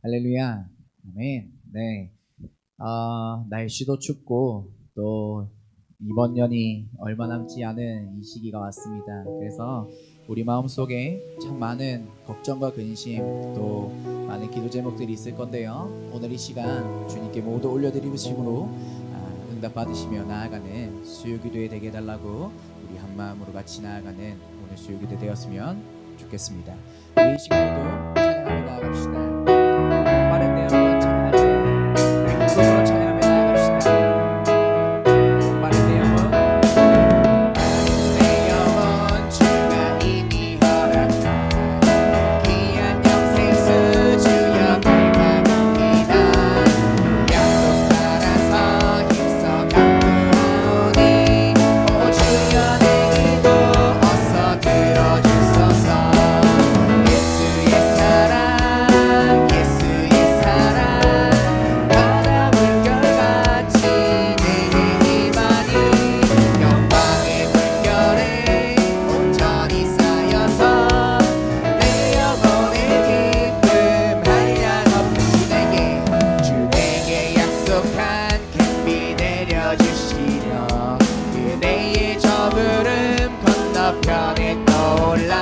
할렐루야. 아멘. 네. 날씨도 춥고 또 이번 년이 얼마 남지 않은 이 시기가 왔습니다. 그래서 우리 마음속에 참 많은 걱정과 근심 또 많은 기도 제목들이 있을 건데요. 오늘 이 시간 주님께 모두 올려드리심으로 응답 받으시며 나아가는 수요기도에 되게 해달라고 우리 한마음으로 같이 나아가는 오늘 수요기도 되었으면 좋겠습니다. 우리 이 시간에도 찬양하며 나아갑시다. 빠른데 한번 찬양할까요? 기쁨으로 찬양하며 나아갑시다. 빠른데 한번 내 영혼 주가 이미 허락한 귀한 영생 주여 갈망합니다. 약속 따라서 힘써 강구하오니 오 주여 내 기도 어서 들어주소서. 예수의 사랑 예수의 사랑 바다 물결같이 내게 임하니 영광의 물결에 온전히 쌓여서 내 영혼의 기쁨 한량없이 주에게 약속한 금비 내려주시려 그대의 저부름 건너편에 떠올라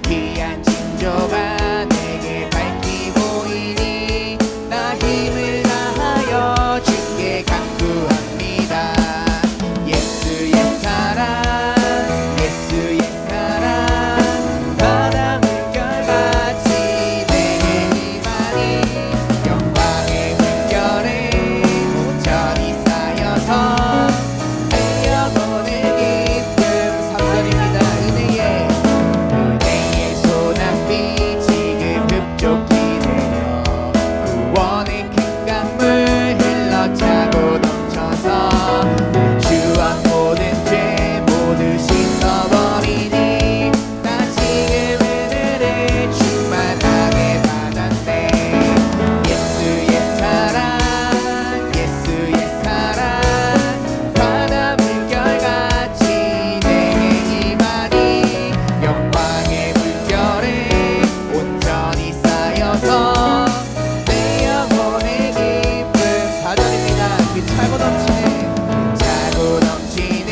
그 귀한 징조가 내게 밝히 보이니 나 힘을 다하여 주께 간구합니다. 예수의 사랑 예수의 사랑 바다 물결같이 내게 임하니 영광의 물결에 온전히 쌓여서 내 영혼의 기쁨 3절입니다. 은혜의 소낙비 지금 급속히 내려 구원의 큰 강물 흘러차고 넘쳐서 주와 모든 죄 모두 씻어버리니 나 지금 은혜를 충만하게 받았네. 예수의 사랑 예수의 사랑 바다 물결같이 내게 임하니 영광의 물결에 온전히 쌓여서 내 영혼의 기쁨 4절입니다. 그 차고 넘치는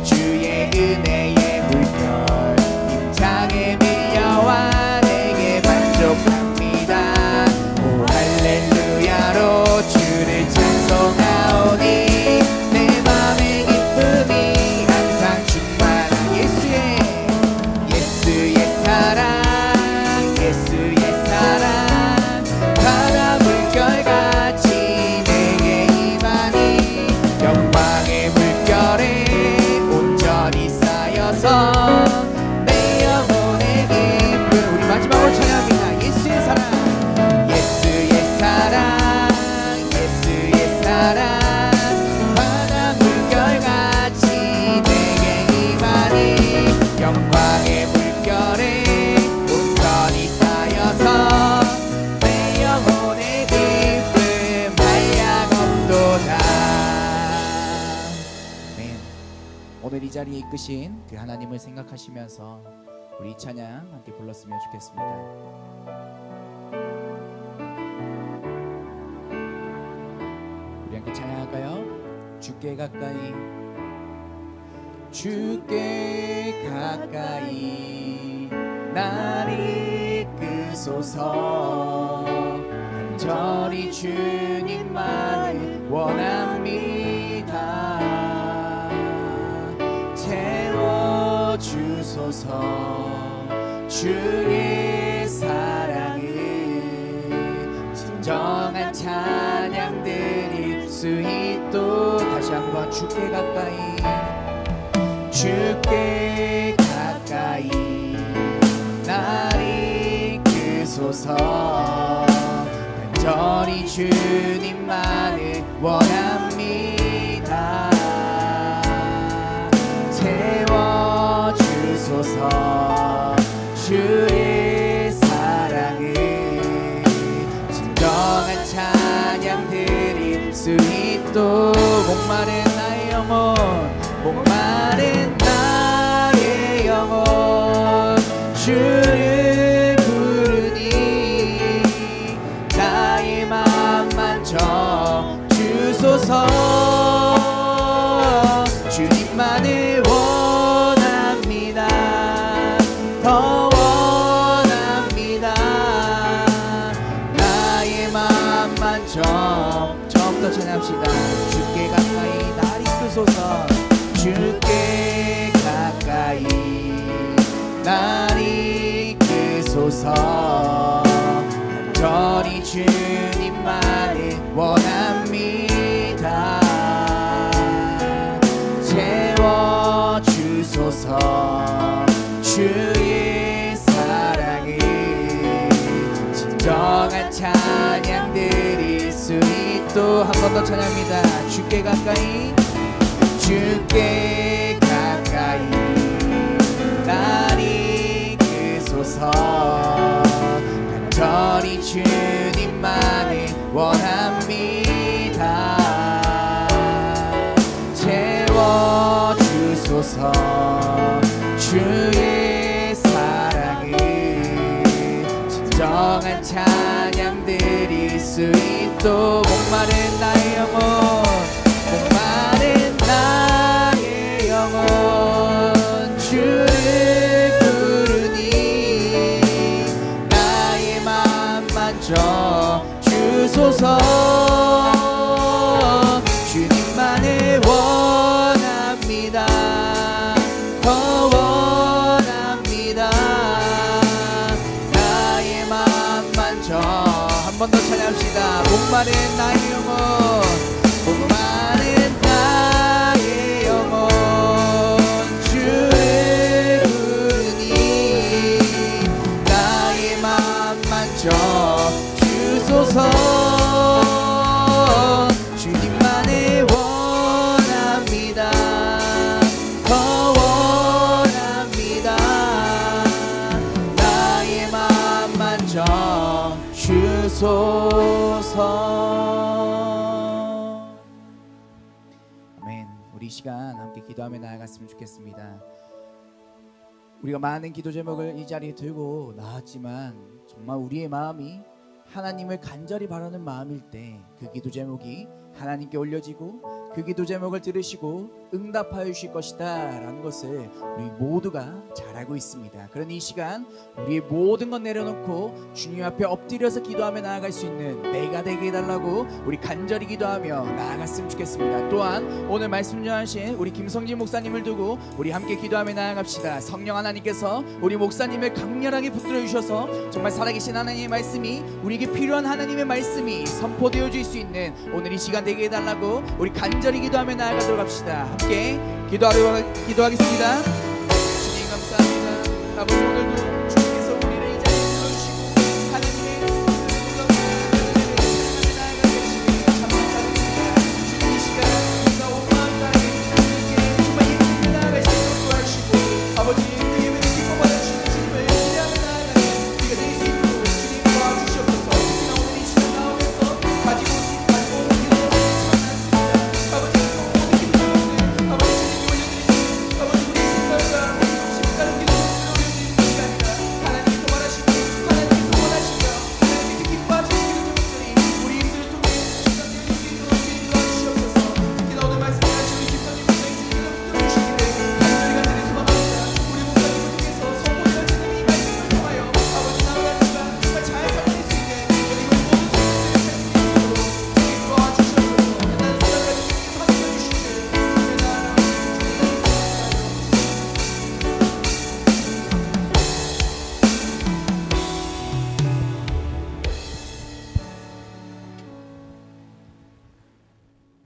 주의 은혜의 물결 힘차게 밀려와 내게 만족합니다. 오 할렐루야로 주를 찬송하오니 내 맘의 기쁨이 항상 충만한 예수의 사랑 예수의 사랑 바다 물결같이 내게 임하니 영광의 물결에 온전히 쌓여서 내 영혼의 기쁨 우리 마지막으로 찬양합니다. 예수의 사랑 예수의 사랑 예수의 사랑 바다 물결같이 내게 임하니 영광의 물결에 온전히 쌓여서 내 영혼의 기쁨 한량없도다. 아멘. 오늘 이 자리에 이끄신 그 하나님을 생각하시면서 우리 이 찬양 함께 불렀으면 좋겠습니다. 우리 함께 찬양할까요? 주께 가까이 주께 가까이 날 이끄소서. 간절히 주님만을 원합니다. 채워주소서. 주의 사랑을 진정한 찬양 드릴 수 있도록 다시 한번 주께 가까이 주께 가까이 날 이끄소서. 간절히 주님만을 원합니다. 채워주소서. 주의 사랑을 진정한 찬양 드릴 수 있도록 목마른 나의 영혼 목마른 나의 영혼 주를 부르니 더 원합니다. 나의 마음 만져 처음부터 찬양합시다. 주께 가까이 날 이끄소서. 주께 가까이 날 이끄소서. 온전히 주님만을 원합니다. 채워주소서. 주의 사랑을 진정한 찬양 드릴 수 있도록 한 번 더 찬양합니다. 주께 가까이 주께 가까이 날 이끄소서. 간절히 주님만을 원합니다. 채워주소서. 주의 사랑을 진정한 찬양 드릴 수 있도록. 목마른 나의 영혼, 목마른 나의 영혼 주를 부르니 나의 맘 만져 주소서. 주님만을 원합니다. 더 원합니다. 나의 맘 만져. 한 번 더 찬양합시다. 목마른 나의 영혼, 목마른 나의 영혼 주를 부르니 나의 맘 만져 주소서. 주님만을 원합니다. 더 원합니다. 나의 맘 만져 주소서. 아멘. 우리 이 시간 함께 기도하며 나아갔으면 좋겠습니다. 우리가 많은 기도 제목을 이 자리에 들고 나왔지만 정말 우리의 마음이 하나님을 간절히 바라는 마음일 때 그 기도 제목이 하나님께 올려지고 그 기도 제목을 들으시고 응답하여 주실 것이다 라는 것을 우리 모두가 잘 알고 있습니다. 그러니 이 시간 우리의 모든 것 내려놓고 주님 앞에 엎드려서 기도하며 나아갈 수 있는 내가 되게 해달라고 우리 간절히 기도하며 나아갔으면 좋겠습니다. 또한 오늘 말씀 전하신 우리 김성진 목사님을 두고 우리 함께 기도하며 나아갑시다. 성령 하나님께서 우리 목사님을 강렬하게 붙들어 주셔서 정말 살아계신 하나님의 말씀이 우리에게 필요한 하나님의 말씀이 선포되어 줄 수 있는 오늘 이 시간 되게 해달라고 우리 간절히 기도하며 나아가도록 합시다. 함께 기도하겠습니다. 주님 감사합니다. 아버지 오늘도 주님께서 우리를 이 자리에 불러주시고 하나님의 나아가게 하시며 참 감사드립니다. 주님 이 시간 우리가 온 마음 다해 주님께 정말 예쁘게 나아갈 수 있도록 도와주시고 아버지 그 예배를 기뻐 받아주시는 주님을 기대하며 나아가는 우리가 될 수 있도록 주님 도와주시옵소서. 특히나 오늘 이 시간 가운데서 가지고 오신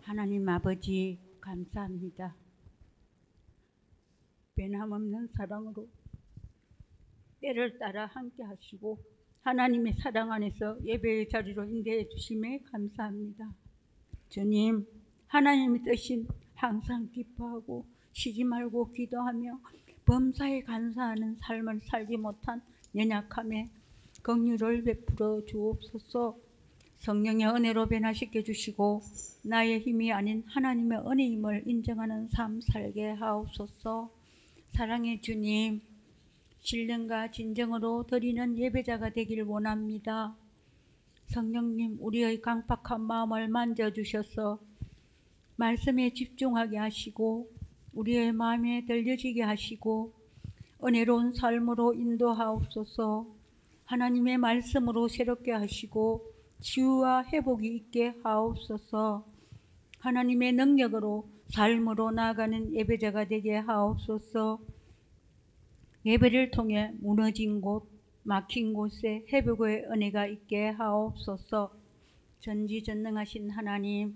하나님 아버지 감사합니다. 변함없는 사랑으로 때를 따라 함께 하시고 하나님의 사랑 안에서 예배의 자리로 인도해 주심에 감사합니다. 주님, 하나님의 뜻인 항상 기뻐하고 쉬지 말고 기도하며 범사에 감사하는 삶을 살지 못한 연약함에 긍휼을 베풀어 주옵소서. 성령의 은혜로 변화시켜 주시고 나의 힘이 아닌 하나님의 은혜임을 인정하는 삶 살게 하옵소서. 사랑의 주님, 신령과 진정으로 드리는 예배자가 되길 원합니다. 성령님, 우리의 강팍한 마음을 만져주셔서 말씀에 집중하게 하시고 우리의 마음에 들려지게 하시고 은혜로운 삶으로 인도하옵소서. 하나님의 말씀으로 새롭게 하시고 치유와 회복이 있게 하옵소서. 하나님의 능력으로 삶으로 나아가는 예배자가 되게 하옵소서. 예배를 통해 무너진 곳, 막힌 곳에 회복의 은혜가 있게 하옵소서. 전지전능하신 하나님,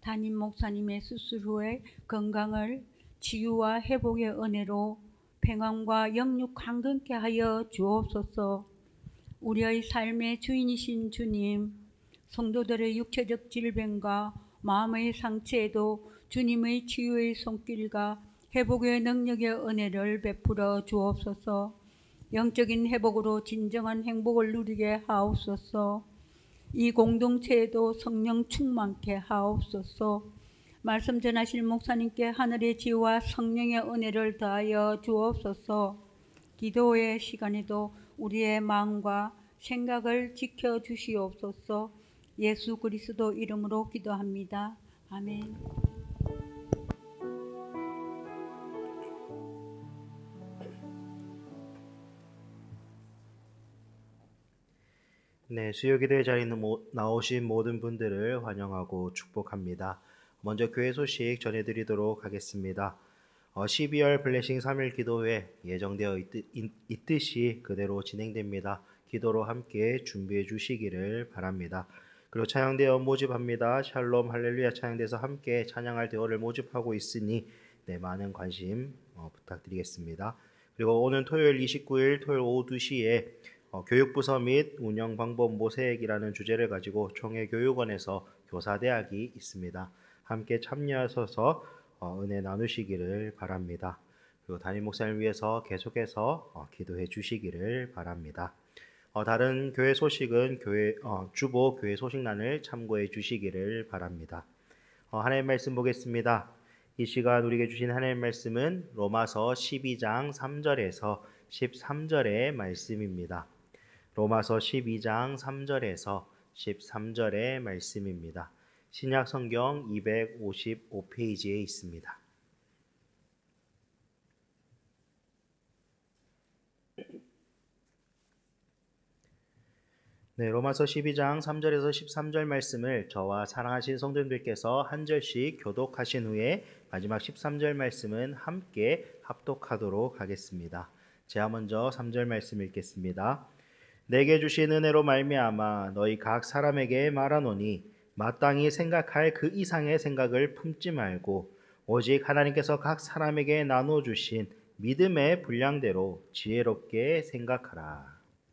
담임 목사님의 수술 후에 건강을 치유와 회복의 은혜로 평안과 영육 강건케 하여 주옵소서. 우리의 삶의 주인이신 주님, 성도들의 육체적 질병과 마음의 상처에도 주님의 치유의 손길과 회복의 능력의 은혜를 베풀어 주옵소서. 영적인 회복으로 진정한 행복을 누리게 하옵소서. 이 공동체에도 성령 충만케 하옵소서. 말씀 전하실 목사님께 하늘의 지혜와 성령의 은혜를 더하여 주옵소서. 기도의 시간에도 우리의 마음과 생각을 지켜주시옵소서. 예수 그리스도 이름으로 기도합니다. 아멘. 네, 수요기도의 자리에 나오신 모든 분들을 환영하고 축복합니다. 먼저 교회 소식 전해드리도록 하겠습니다. 12월 블레싱 3일 기도회 예정되어 있듯이 그대로 진행됩니다. 기도로 함께 준비해 주시기를 바랍니다. 그리고 찬양대원 모집합니다. 샬롬 할렐루야 찬양대에서 함께 찬양할 대원을 모집하고 있으니 많은 관심 부탁드리겠습니다. 그리고 오늘 토요일 29일 토요일 오후 2시에 교육부서 및 운영방법 모색이라는 주제를 가지고 총회교육원에서 교사대학이 있습니다. 함께 참여하셔서 은혜 나누시기를 바랍니다. 그리고 담임 목사님을 위해서 계속해서 기도해 주시기를 바랍니다. 다른 교회 소식은 주보 교회 소식란을 참고해 주시기를 바랍니다. 하나님의 말씀 보겠습니다. 이 시간 우리에게 주신 하나님의 말씀은 로마서 12장 3절에서 13절의 말씀입니다. 로마서 12장 3절에서 13절의 말씀입니다. 신약 성경 255페이지에 있습니다. 네, 로마서 12장 3절에서 13절 말씀을 저와 사랑하신 성도님들께서 한 절씩 교독하신 후에 마지막 13절 말씀은 함께 합독하도록 하겠습니다. 제가 먼저 3절 말씀 읽겠습니다. 내게 주신 은혜로 말미암아 너희 각 사람에게 말하노니 마땅히 생각할 그 이상의 생각을 품지 말고 오직 하나님께서 각 사람에게 나눠 주신 믿음의 분량대로 지혜롭게 생각하라.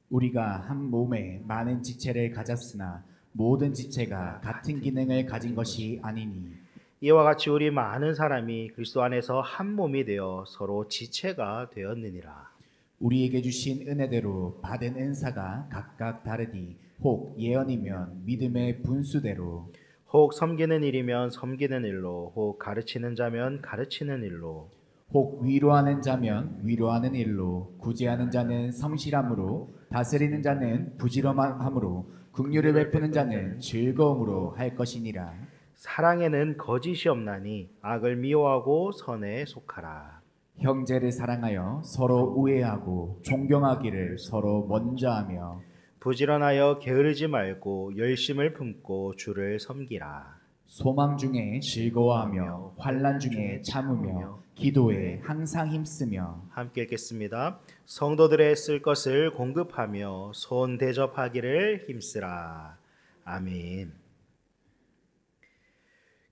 우리가 한 몸에 많은 지체를 가졌으나 모든 지체가 같은 기능을 가진 것이 아니니 이와 같이 우리 많은 사람이 그리스도 안에서 한 몸이 되어 서로 지체가 되었느니라. 우리에게 주신 은혜대로 받은 은사가 각각 다르니 혹 예언이면 믿음의 분수대로 혹 섬기는 일이면 섬기는 일로, 혹 가르치는 자면 가르치는 일로, 혹 위로하는 자면 위로하는 일로 구제하는 자는 성실함으로 다스리는 자는 부지런함으로 긍휼을 베푸는 자는 즐거움으로 할 것이니라. 사랑에는 거짓이 없나니 악을 미워하고 선에 속하라. 형제를 사랑하여 서로 우애하고 존경하기를 서로 먼저 하며 부지런하여 게으르지 말고 열심을 품고 주를 섬기라. 소망 중에 즐거워하며 환난 중에 참으며 기도에 항상 힘쓰며 함께 읽겠습니다. 성도들의 쓸 것을 공급하며 손 대접하기를 힘쓰라. 아멘.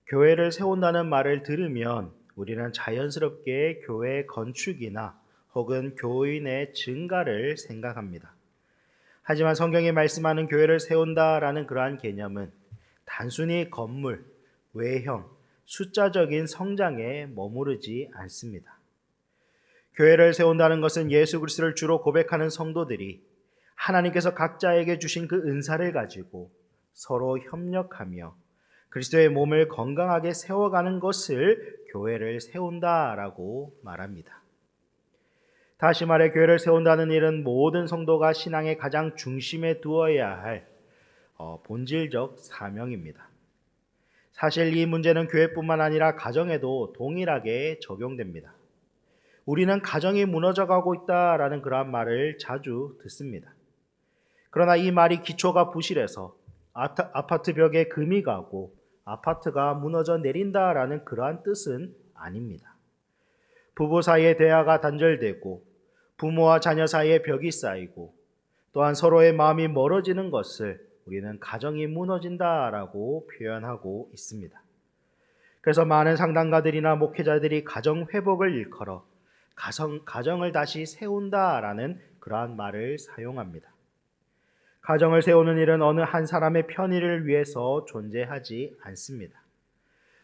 교회를 세운다는 말을 들으면 우리는 자연스럽게 교회 건축이나 혹은 교인의 증가를 생각합니다. 하지만 성경이 말씀하는 교회를 세운다라는 그러한 개념은 단순히 건물, 외형, 숫자적인 성장에 머무르지 않습니다. 교회를 세운다는 것은 예수 그리스도를 주로 고백하는 성도들이 하나님께서 각자에게 주신 그 은사를 가지고 서로 협력하며 그리스도의 몸을 건강하게 세워가는 것을 교회를 세운다라고 말합니다. 다시 말해 교회를 세운다는 일은 모든 성도가 신앙의 가장 중심에 두어야 할 본질적 사명입니다. 사실 이 문제는 교회뿐만 아니라 가정에도 동일하게 적용됩니다. 우리는 가정이 무너져가고 있다라는 그러한 말을 자주 듣습니다. 그러나 이 말이 기초가 부실해서 아파트 벽에 금이 가고 아파트가 무너져 내린다라는 그러한 뜻은 아닙니다. 부부 사이의 대화가 단절되고 부모와 자녀 사이에 벽이 쌓이고 또한 서로의 마음이 멀어지는 것을 우리는 가정이 무너진다라고 표현하고 있습니다. 그래서 많은 상담가들이나 목회자들이 가정 회복을 일컬어 가정을 다시 세운다라는 그러한 말을 사용합니다. 가정을 세우는 일은 어느 한 사람의 편의를 위해서 존재하지 않습니다.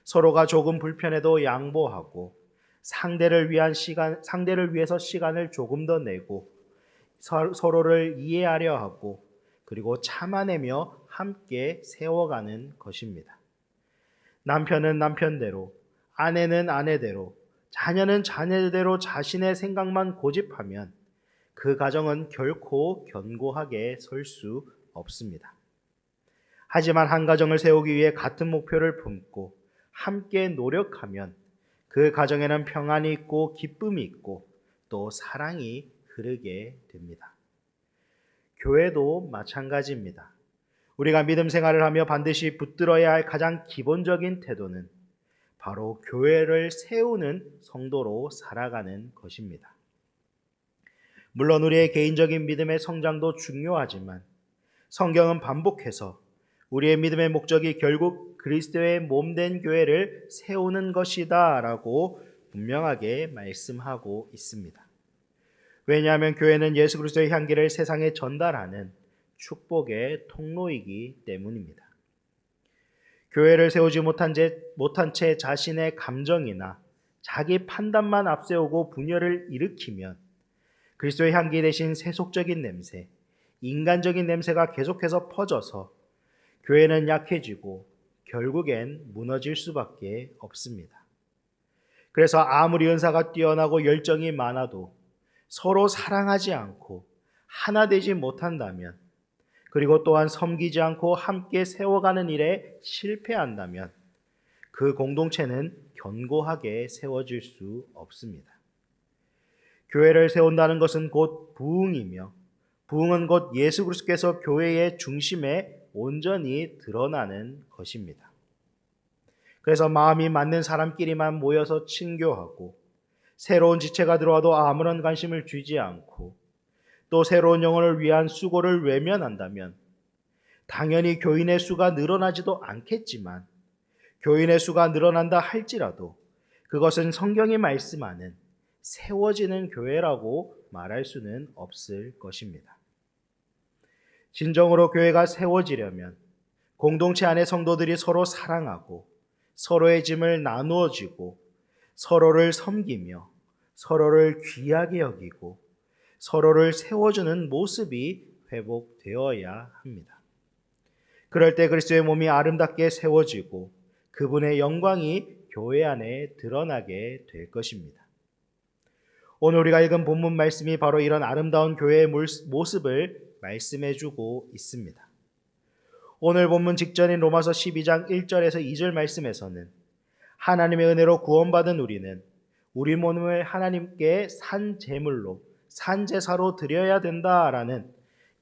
서로가 조금 불편해도 양보하고 상대를 위해서 시간을 조금 더 내고 서로를 이해하려 하고 그리고 참아내며 함께 세워가는 것입니다. 남편은 남편대로, 아내는 아내대로, 자녀는 자녀대로 자신의 생각만 고집하면 그 가정은 결코 견고하게 설 수 없습니다. 하지만 한 가정을 세우기 위해 같은 목표를 품고 함께 노력하면 그 가정에는 평안이 있고 기쁨이 있고 또 사랑이 흐르게 됩니다. 교회도 마찬가지입니다. 우리가 믿음 생활을 하며 반드시 붙들어야 할 가장 기본적인 태도는 바로 교회를 세우는 성도로 살아가는 것입니다. 물론 우리의 개인적인 믿음의 성장도 중요하지만 성경은 반복해서 우리의 믿음의 목적이 결국 그리스도의 몸된 교회를 세우는 것이다 라고 분명하게 말씀하고 있습니다. 왜냐하면 교회는 예수 그리스도의 향기를 세상에 전달하는 축복의 통로이기 때문입니다. 교회를 세우지 못한 채 자신의 감정이나 자기 판단만 앞세우고 분열을 일으키면 그리스도의 향기 대신 세속적인 냄새, 인간적인 냄새가 계속해서 퍼져서 교회는 약해지고 결국엔 무너질 수밖에 없습니다. 그래서 아무리 은사가 뛰어나고 열정이 많아도 서로 사랑하지 않고 하나 되지 못한다면, 그리고 또한 섬기지 않고 함께 세워가는 일에 실패한다면 그 공동체는 견고하게 세워질 수 없습니다. 교회를 세운다는 것은 곧 부흥이며 부흥은 곧 예수 그리스도께서 교회의 중심에 온전히 드러나는 것입니다. 그래서 마음이 맞는 사람끼리만 모여서 친교하고 새로운 지체가 들어와도 아무런 관심을 주지 않고 또 새로운 영혼을 위한 수고를 외면한다면 당연히 교인의 수가 늘어나지도 않겠지만 교인의 수가 늘어난다 할지라도 그것은 성경이 말씀하는 세워지는 교회라고 말할 수는 없을 것입니다. 진정으로 교회가 세워지려면 공동체 안의 성도들이 서로 사랑하고 서로의 짐을 나누어 지고 서로를 섬기며 서로를 귀하게 여기고 서로를 세워주는 모습이 회복되어야 합니다. 그럴 때 그리스도의 몸이 아름답게 세워지고 그분의 영광이 교회 안에 드러나게 될 것입니다. 오늘 우리가 읽은 본문 말씀이 바로 이런 아름다운 교회의 모습을 말씀해주고 있습니다. 오늘 본문 직전인 로마서 12장 1절에서 2절 말씀에서는 하나님의 은혜로 구원받은 우리는 우리 몸을 하나님께 산 제물로, 산 제사로 드려야 된다라는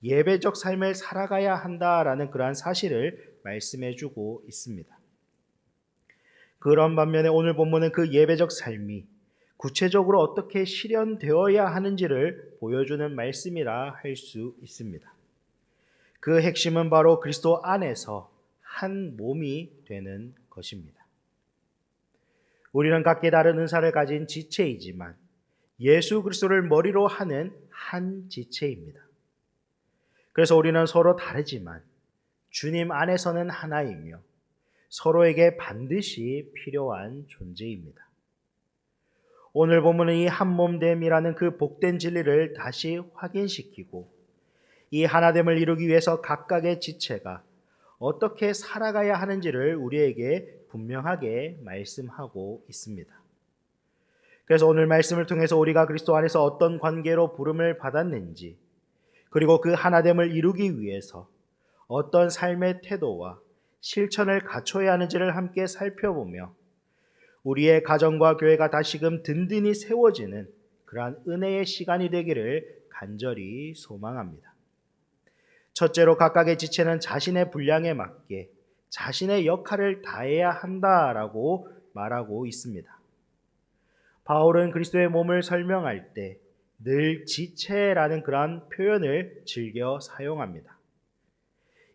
예배적 삶을 살아가야 한다라는 그러한 사실을 말씀해주고 있습니다. 그런 반면에 오늘 본문은 그 예배적 삶이 구체적으로 어떻게 실현되어야 하는지를 보여주는 말씀이라 할 수 있습니다. 그 핵심은 바로 그리스도 안에서 한 몸이 되는 것입니다. 우리는 각기 다른 은사를 가진 지체이지만 예수 그리스도를 머리로 하는 한 지체입니다. 그래서 우리는 서로 다르지만 주님 안에서는 하나이며 서로에게 반드시 필요한 존재입니다. 오늘 본문은 이 한몸됨이라는 그 복된 진리를 다시 확인시키고 이 하나됨을 이루기 위해서 각각의 지체가 어떻게 살아가야 하는지를 우리에게 분명하게 말씀하고 있습니다. 그래서 오늘 말씀을 통해서 우리가 그리스도 안에서 어떤 관계로 부름을 받았는지, 그리고 그 하나됨을 이루기 위해서 어떤 삶의 태도와 실천을 갖춰야 하는지를 함께 살펴보며 우리의 가정과 교회가 다시금 든든히 세워지는 그러한 은혜의 시간이 되기를 간절히 소망합니다. 첫째로 각각의 지체는 자신의 분량에 맞게 자신의 역할을 다해야 한다라고 말하고 있습니다. 바울은 그리스도의 몸을 설명할 때 늘 지체라는 그러한 표현을 즐겨 사용합니다.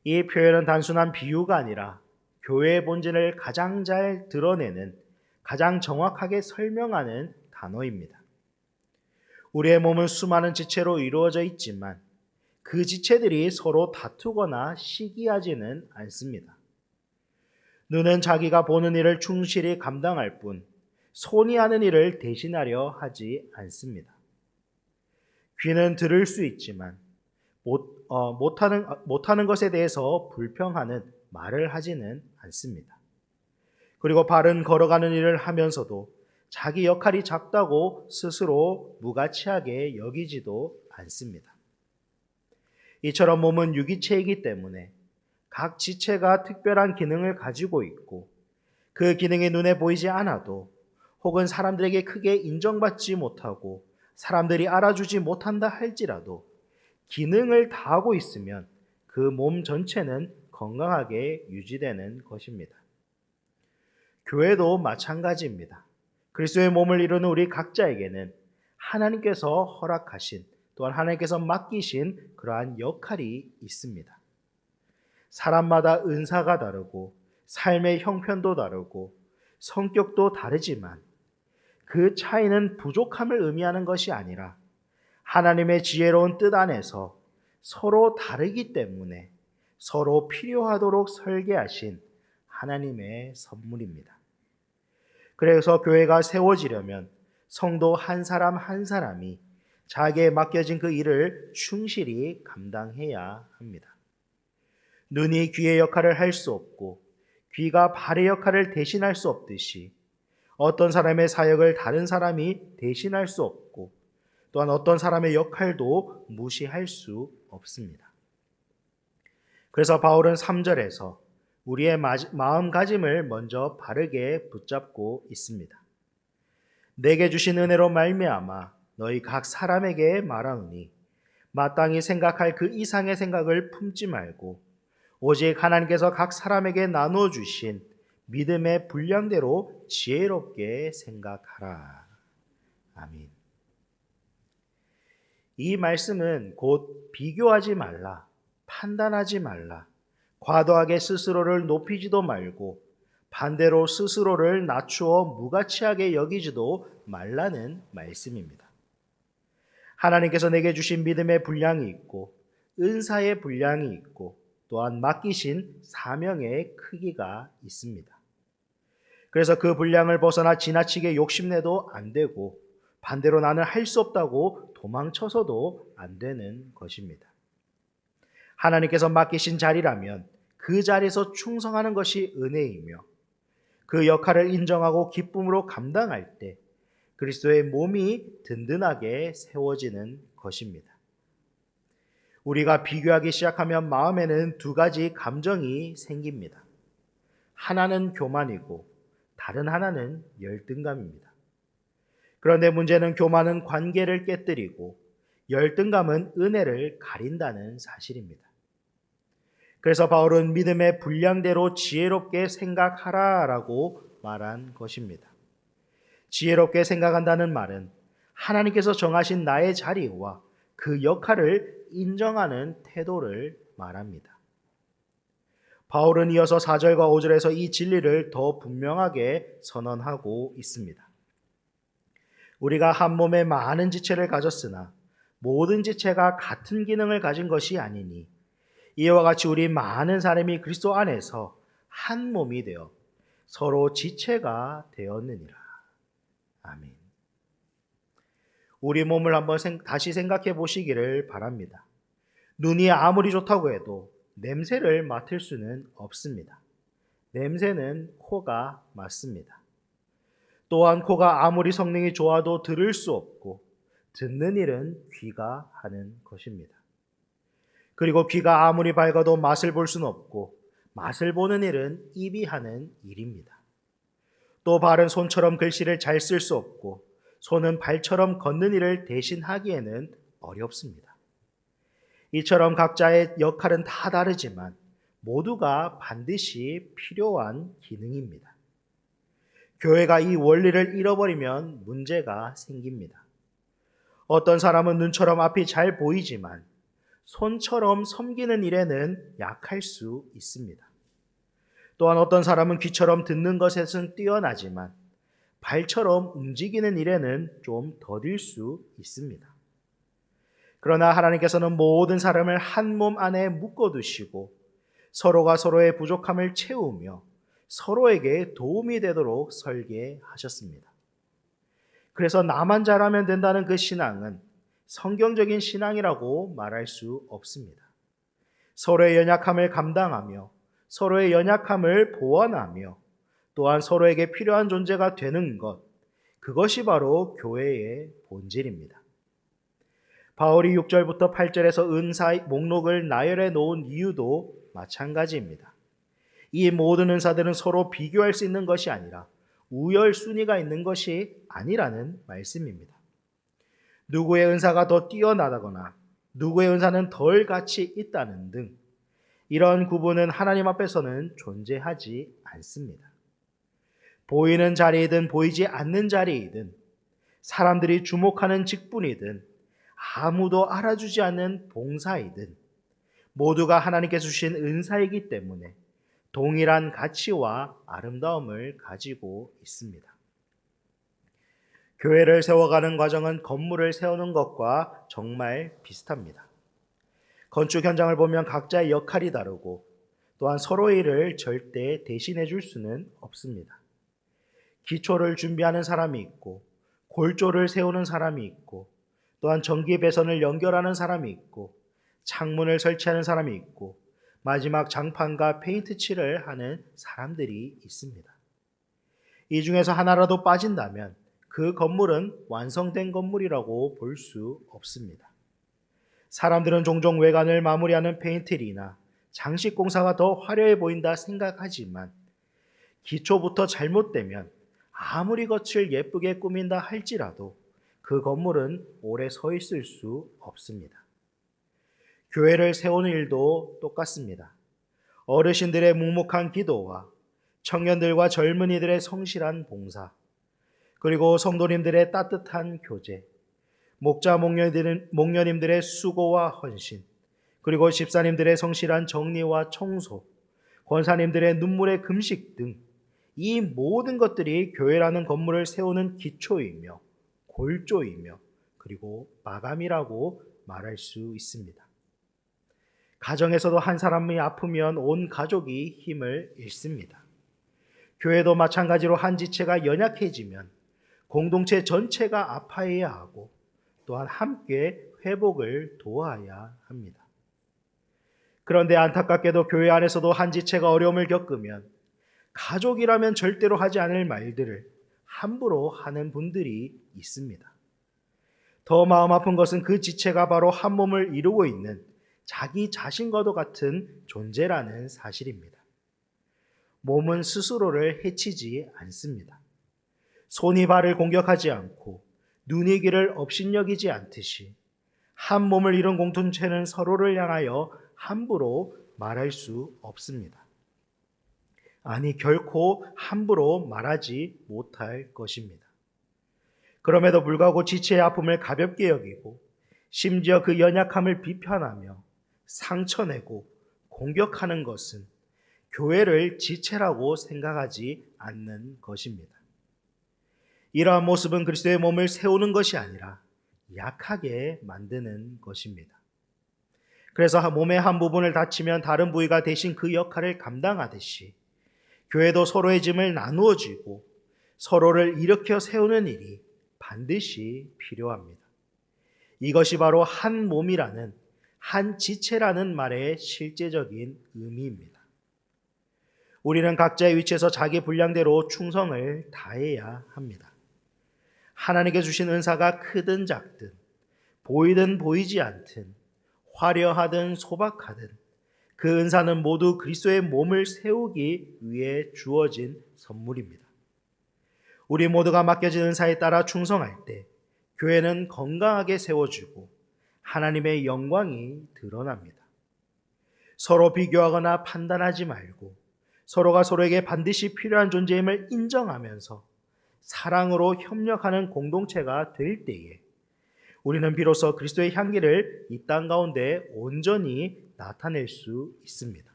이 표현은 단순한 비유가 아니라 교회의 본질을 가장 잘 드러내는, 가장 정확하게 설명하는 단어입니다. 우리의 몸은 수많은 지체로 이루어져 있지만 그 지체들이 서로 다투거나 시기하지는 않습니다. 눈은 자기가 보는 일을 충실히 감당할 뿐 손이 하는 일을 대신하려 하지 않습니다. 귀는 들을 수 있지만 못하는 것에 대해서 불평하는 말을 하지는 않습니다. 그리고 발은 걸어가는 일을 하면서도 자기 역할이 작다고 스스로 무가치하게 여기지도 않습니다. 이처럼 몸은 유기체이기 때문에 각 지체가 특별한 기능을 가지고 있고 그 기능이 눈에 보이지 않아도 혹은 사람들에게 크게 인정받지 못하고 사람들이 알아주지 못한다 할지라도 기능을 다하고 있으면 그 몸 전체는 건강하게 유지되는 것입니다. 교회도 마찬가지입니다. 그리스도의 몸을 이루는 우리 각자에게는 하나님께서 허락하신, 또한 하나님께서 맡기신 그러한 역할이 있습니다. 사람마다 은사가 다르고 삶의 형편도 다르고 성격도 다르지만 그 차이는 부족함을 의미하는 것이 아니라 하나님의 지혜로운 뜻 안에서 서로 다르기 때문에 서로 필요하도록 설계하신 하나님의 선물입니다. 그래서 교회가 세워지려면 성도 한 사람 한 사람이 자기에 맡겨진 그 일을 충실히 감당해야 합니다. 눈이 귀의 역할을 할 수 없고 귀가 발의 역할을 대신할 수 없듯이 어떤 사람의 사역을 다른 사람이 대신할 수 없고 또한 어떤 사람의 역할도 무시할 수 없습니다. 그래서 바울은 3절에서 우리의 마음가짐을 먼저 바르게 붙잡고 있습니다. 내게 주신 은혜로 말미암아 너희 각 사람에게 말하노니 마땅히 생각할 그 이상의 생각을 품지 말고 오직 하나님께서 각 사람에게 나누어 주신 믿음의 분량대로 지혜롭게 생각하라. 아멘. 이 말씀은 곧 비교하지 말라, 판단하지 말라, 과도하게 스스로를 높이지도 말고 반대로 스스로를 낮추어 무가치하게 여기지도 말라는 말씀입니다. 하나님께서 내게 주신 믿음의 분량이 있고 은사의 분량이 있고 또한 맡기신 사명의 크기가 있습니다. 그래서 그 분량을 벗어나 지나치게 욕심내도 안 되고 반대로 나는 할 수 없다고 도망쳐서도 안 되는 것입니다. 하나님께서 맡기신 자리라면 그 자리에서 충성하는 것이 은혜이며 그 역할을 인정하고 기쁨으로 감당할 때 그리스도의 몸이 든든하게 세워지는 것입니다. 우리가 비교하기 시작하면 마음에는 두 가지 감정이 생깁니다. 하나는 교만이고 다른 하나는 열등감입니다. 그런데 문제는 교만은 관계를 깨뜨리고 열등감은 은혜를 가린다는 사실입니다. 그래서 바울은 믿음의 분량대로 지혜롭게 생각하라라고 말한 것입니다. 지혜롭게 생각한다는 말은 하나님께서 정하신 나의 자리와 그 역할을 인정하는 태도를 말합니다. 바울은 이어서 4절과 5절에서 이 진리를 더 분명하게 선언하고 있습니다. 우리가 한 몸에 많은 지체를 가졌으나 모든 지체가 같은 기능을 가진 것이 아니니 이와 같이 우리 많은 사람이 그리스도 안에서 한 몸이 되어 서로 지체가 되었느니라. 아멘. 우리 몸을 한번 다시 생각해 보시기를 바랍니다. 눈이 아무리 좋다고 해도 냄새를 맡을 수는 없습니다. 냄새는 코가 맡습니다. 또한 코가 아무리 성능이 좋아도 들을 수 없고 듣는 일은 귀가 하는 것입니다. 그리고 귀가 아무리 밝아도 맛을 볼 수는 없고 맛을 보는 일은 입이 하는 일입니다. 또 발은 손처럼 글씨를 잘 쓸 수 없고 손은 발처럼 걷는 일을 대신하기에는 어렵습니다. 이처럼 각자의 역할은 다 다르지만 모두가 반드시 필요한 기능입니다. 교회가 이 원리를 잃어버리면 문제가 생깁니다. 어떤 사람은 눈처럼 앞이 잘 보이지만 손처럼 섬기는 일에는 약할 수 있습니다. 또한 어떤 사람은 귀처럼 듣는 것에는 뛰어나지만 발처럼 움직이는 일에는 좀 더딜 수 있습니다. 그러나 하나님께서는 모든 사람을 한 몸 안에 묶어두시고 서로가 서로의 부족함을 채우며 서로에게 도움이 되도록 설계하셨습니다. 그래서 나만 잘하면 된다는 그 신앙은 성경적인 신앙이라고 말할 수 없습니다. 서로의 연약함을 감당하며 서로의 연약함을 보완하며 또한 서로에게 필요한 존재가 되는 것, 그것이 바로 교회의 본질입니다. 바울이 6절부터 8절에서 은사의 목록을 나열해 놓은 이유도 마찬가지입니다. 이 모든 은사들은 서로 비교할 수 있는 것이 아니라 우열순위가 있는 것이 아니라는 말씀입니다. 누구의 은사가 더 뛰어나다거나 누구의 은사는 덜 가치 있다는 등 이런 구분은 하나님 앞에서는 존재하지 않습니다. 보이는 자리이든 보이지 않는 자리이든 사람들이 주목하는 직분이든 아무도 알아주지 않는 봉사이든 모두가 하나님께서 주신 은사이기 때문에 동일한 가치와 아름다움을 가지고 있습니다. 교회를 세워가는 과정은 건물을 세우는 것과 정말 비슷합니다. 건축 현장을 보면 각자의 역할이 다르고 또한 서로의 일을 절대 대신해 줄 수는 없습니다. 기초를 준비하는 사람이 있고 골조를 세우는 사람이 있고 또한 전기 배선을 연결하는 사람이 있고 창문을 설치하는 사람이 있고 마지막 장판과 페인트 칠을 하는 사람들이 있습니다. 이 중에서 하나라도 빠진다면 그 건물은 완성된 건물이라고 볼 수 없습니다. 사람들은 종종 외관을 마무리하는 페인트리나 장식 공사가 더 화려해 보인다 생각하지만 기초부터 잘못되면 아무리 겉을 예쁘게 꾸민다 할지라도 그 건물은 오래 서 있을 수 없습니다. 교회를 세우는 일도 똑같습니다. 어르신들의 묵묵한 기도와 청년들과 젊은이들의 성실한 봉사, 그리고 성도님들의 따뜻한 교제, 목자 목녀님들의 수고와 헌신, 그리고 집사님들의 성실한 정리와 청소, 권사님들의 눈물의 금식 등 이 모든 것들이 교회라는 건물을 세우는 기초이며 골조이며 그리고 마감이라고 말할 수 있습니다. 가정에서도 한 사람이 아프면 온 가족이 힘을 잃습니다. 교회도 마찬가지로 한 지체가 연약해지면 공동체 전체가 아파해야 하고 또한 함께 회복을 도와야 합니다. 그런데 안타깝게도 교회 안에서도 한 지체가 어려움을 겪으면 가족이라면 절대로 하지 않을 말들을 함부로 하는 분들이 있습니다. 더 마음 아픈 것은 그 지체가 바로 한 몸을 이루고 있는 자기 자신과도 같은 존재라는 사실입니다. 몸은 스스로를 해치지 않습니다. 손이 발을 공격하지 않고 눈이 귀를 업신여기지 않듯이 한 몸을 이룬 공동체는 서로를 향하여 함부로 말할 수 없습니다. 아니, 결코 함부로 말하지 못할 것입니다. 그럼에도 불구하고 지체의 아픔을 가볍게 여기고 심지어 그 연약함을 비판하며 상처내고 공격하는 것은 교회를 지체라고 생각하지 않는 것입니다. 이러한 모습은 그리스도의 몸을 세우는 것이 아니라 약하게 만드는 것입니다. 그래서 몸의 한 부분을 다치면 다른 부위가 대신 그 역할을 감당하듯이 교회도 서로의 짐을 나누어 지고 서로를 일으켜 세우는 일이 반드시 필요합니다. 이것이 바로 한 몸이라는, 한 지체라는 말의 실제적인 의미입니다. 우리는 각자의 위치에서 자기 분량대로 충성을 다해야 합니다. 하나님께 주신 은사가 크든 작든, 보이든 보이지 않든, 화려하든 소박하든 그 은사는 모두 그리스도의 몸을 세우기 위해 주어진 선물입니다. 우리 모두가 맡겨진 은사에 따라 충성할 때 교회는 건강하게 세워지고 하나님의 영광이 드러납니다. 서로 비교하거나 판단하지 말고 서로가 서로에게 반드시 필요한 존재임을 인정하면서 사랑으로 협력하는 공동체가 될 때에 우리는 비로소 그리스도의 향기를 이 땅 가운데 온전히 나타낼 수 있습니다.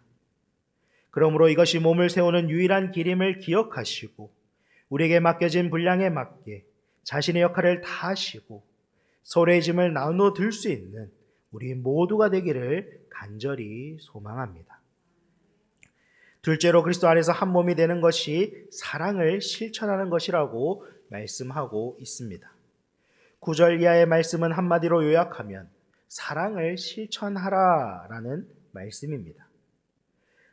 그러므로 이것이 몸을 세우는 유일한 길임을 기억하시고 우리에게 맡겨진 분량에 맞게 자신의 역할을 다하시고 서로의 짐을 나누어 들 수 있는 우리 모두가 되기를 간절히 소망합니다. 둘째로 그리스도 안에서 한 몸이 되는 것이 사랑을 실천하는 것이라고 말씀하고 있습니다. 9절 이하의 말씀은 한마디로 요약하면 사랑을 실천하라라는 말씀입니다.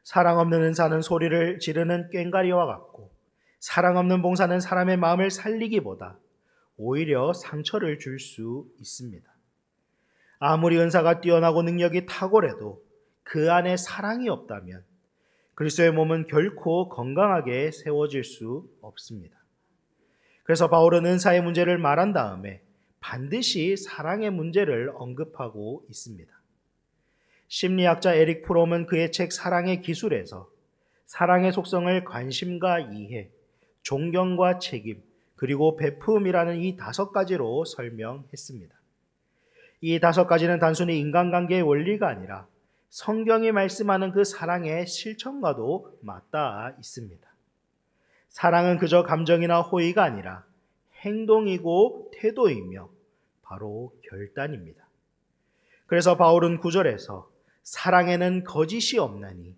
사랑 없는 은사는 소리를 지르는 꽹과리와 같고 사랑 없는 봉사는 사람의 마음을 살리기보다 오히려 상처를 줄 수 있습니다. 아무리 은사가 뛰어나고 능력이 탁월해도 그 안에 사랑이 없다면 그리스도의 몸은 결코 건강하게 세워질 수 없습니다. 그래서 바울은 은사의 문제를 말한 다음에 반드시 사랑의 문제를 언급하고 있습니다. 심리학자 에릭 프롬은 그의 책 사랑의 기술에서 사랑의 속성을 관심과 이해, 존경과 책임, 그리고 베품이라는 이 5가지로 설명했습니다. 이 5가지는 단순히 인간관계의 원리가 아니라 성경이 말씀하는 그 사랑의 실천과도 맞닿아 있습니다. 사랑은 그저 감정이나 호의가 아니라 행동이고 태도이며 바로 결단입니다. 그래서 바울은 9절에서 사랑에는 거짓이 없나니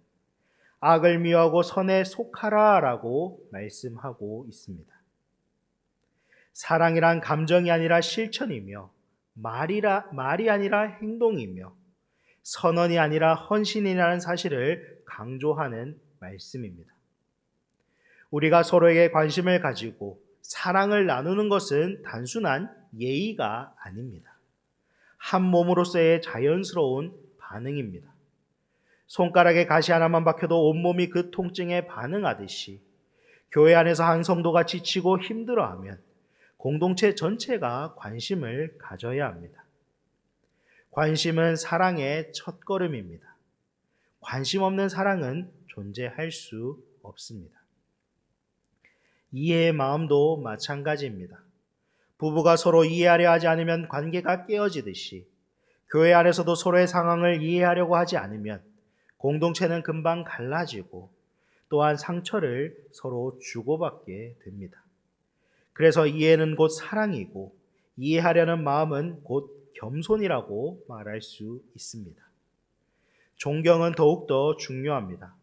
악을 미워하고 선에 속하라 라고 말씀하고 있습니다. 사랑이란 감정이 아니라 실천이며 말이 아니라 행동이며 선언이 아니라 헌신이라는 사실을 강조하는 말씀입니다. 우리가 서로에게 관심을 가지고 사랑을 나누는 것은 단순한 예의가 아닙니다. 한 몸으로서의 자연스러운 반응입니다. 손가락에 가시 하나만 박혀도 온몸이 그 통증에 반응하듯이 교회 안에서 한 성도가 지치고 힘들어하면 공동체 전체가 관심을 가져야 합니다. 관심은 사랑의 첫걸음입니다. 관심 없는 사랑은 존재할 수 없습니다. 이해의 마음도 마찬가지입니다. 부부가 서로 이해하려 하지 않으면 관계가 깨어지듯이 교회 안에서도 서로의 상황을 이해하려고 하지 않으면 공동체는 금방 갈라지고 또한 상처를 서로 주고받게 됩니다. 그래서 이해는 곧 사랑이고 이해하려는 마음은 곧 겸손이라고 말할 수 있습니다. 존경은 더욱더 중요합니다.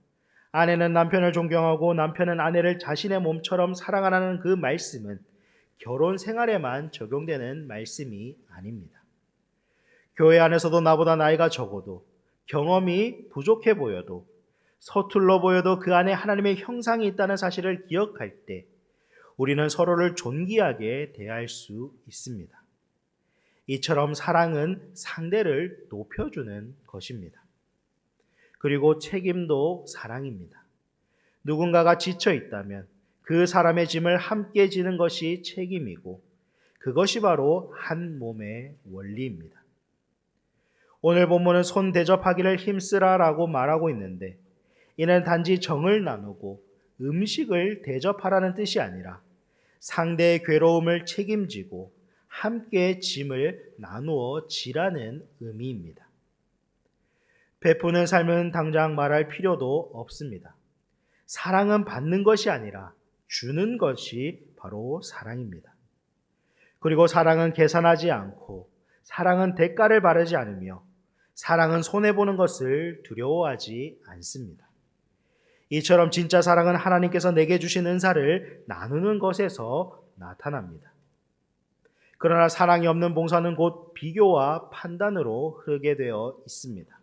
아내는 남편을 존경하고 남편은 아내를 자신의 몸처럼 사랑하라는 그 말씀은 결혼 생활에만 적용되는 말씀이 아닙니다. 교회 안에서도 나보다 나이가 적어도 경험이 부족해 보여도 서툴러 보여도 그 안에 하나님의 형상이 있다는 사실을 기억할 때 우리는 서로를 존귀하게 대할 수 있습니다. 이처럼 사랑은 상대를 높여주는 것입니다. 그리고 책임도 사랑입니다. 누군가가 지쳐 있다면 그 사람의 짐을 함께 지는 것이 책임이고 그것이 바로 한 몸의 원리입니다. 오늘 본문은 손 대접하기를 힘쓰라라고 말하고 있는데 이는 단지 정을 나누고 음식을 대접하라는 뜻이 아니라 상대의 괴로움을 책임지고 함께 짐을 나누어 지라는 의미입니다. 베푸는 삶은 당장 말할 필요도 없습니다. 사랑은 받는 것이 아니라 주는 것이 바로 사랑입니다. 그리고 사랑은 계산하지 않고 사랑은 대가를 바라지 않으며 사랑은 손해보는 것을 두려워하지 않습니다. 이처럼 진짜 사랑은 하나님께서 내게 주신 은사를 나누는 것에서 나타납니다. 그러나 사랑이 없는 봉사는 곧 비교와 판단으로 흐르게 되어 있습니다.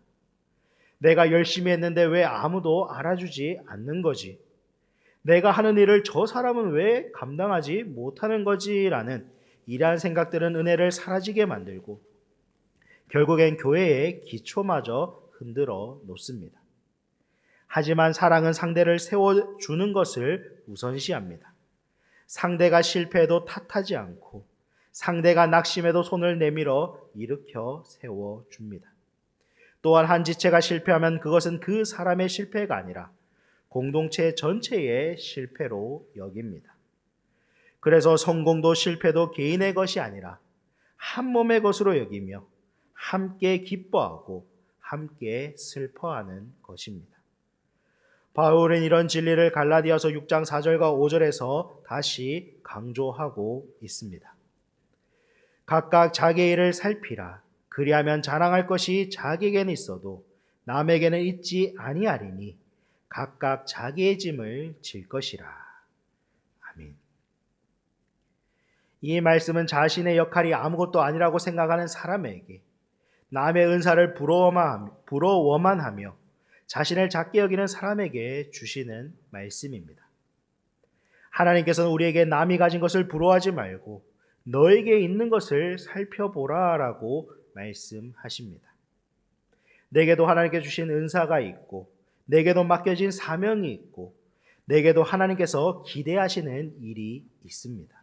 내가 열심히 했는데 왜 아무도 알아주지 않는 거지? 내가 하는 일을 저 사람은 왜 감당하지 못하는 거지? 라는 이러한 생각들은 은혜를 사라지게 만들고 결국엔 교회의 기초마저 흔들어 놓습니다. 하지만 사랑은 상대를 세워주는 것을 우선시합니다. 상대가 실패해도 탓하지 않고 상대가 낙심해도 손을 내밀어 일으켜 세워줍니다. 또한 한 지체가 실패하면 그것은 그 사람의 실패가 아니라 공동체 전체의 실패로 여깁니다. 그래서 성공도 실패도 개인의 것이 아니라 한 몸의 것으로 여기며 함께 기뻐하고 함께 슬퍼하는 것입니다. 바울은 이런 진리를 갈라디아서 6장 4절과 5절에서 다시 강조하고 있습니다. 각각 자기의 일을 살피라. 그리하면 자랑할 것이 자기에게는 있어도 남에게는 있지 아니하리니 각각 자기의 짐을 질 것이라. 아멘. 이 말씀은 자신의 역할이 아무것도 아니라고 생각하는 사람에게 남의 은사를 부러워만 하며 자신을 작게 여기는 사람에게 주시는 말씀입니다. 하나님께서는 우리에게 남이 가진 것을 부러워하지 말고 너에게 있는 것을 살펴보라라고 말씀하십니다. 내게도 하나님께 주신 은사가 있고 내게도 맡겨진 사명이 있고 내게도 하나님께서 기대하시는 일이 있습니다.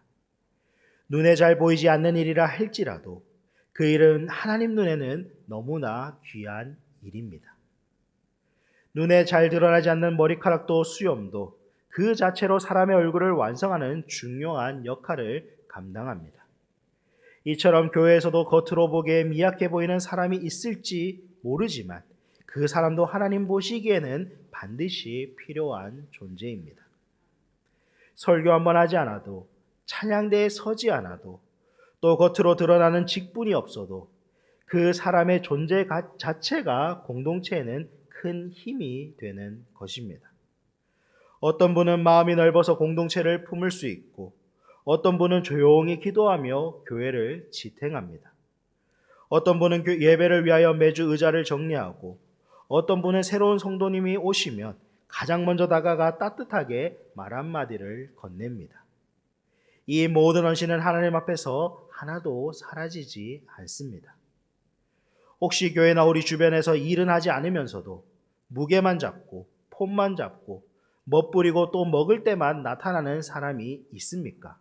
눈에 잘 보이지 않는 일이라 할지라도 그 일은 하나님 눈에는 너무나 귀한 일입니다. 눈에 잘 드러나지 않는 머리카락도 수염도 그 자체로 사람의 얼굴을 완성하는 중요한 역할을 감당합니다. 이처럼 교회에서도 겉으로 보기에 미약해 보이는 사람이 있을지 모르지만 그 사람도 하나님 보시기에는 반드시 필요한 존재입니다. 설교 한번 하지 않아도 찬양대에 서지 않아도 또 겉으로 드러나는 직분이 없어도 그 사람의 존재 자체가 공동체에는 큰 힘이 되는 것입니다. 어떤 분은 마음이 넓어서 공동체를 품을 수 있고 어떤 분은 조용히 기도하며 교회를 지탱합니다. 어떤 분은 예배를 위하여 매주 의자를 정리하고 어떤 분은 새로운 성도님이 오시면 가장 먼저 다가가 따뜻하게 말 한마디를 건넵니다. 이 모든 헌신은 하나님 앞에서 하나도 사라지지 않습니다. 혹시 교회나 우리 주변에서 일은 하지 않으면서도 무게만 잡고 폰만 잡고 멋부리고 또 먹을 때만 나타나는 사람이 있습니까?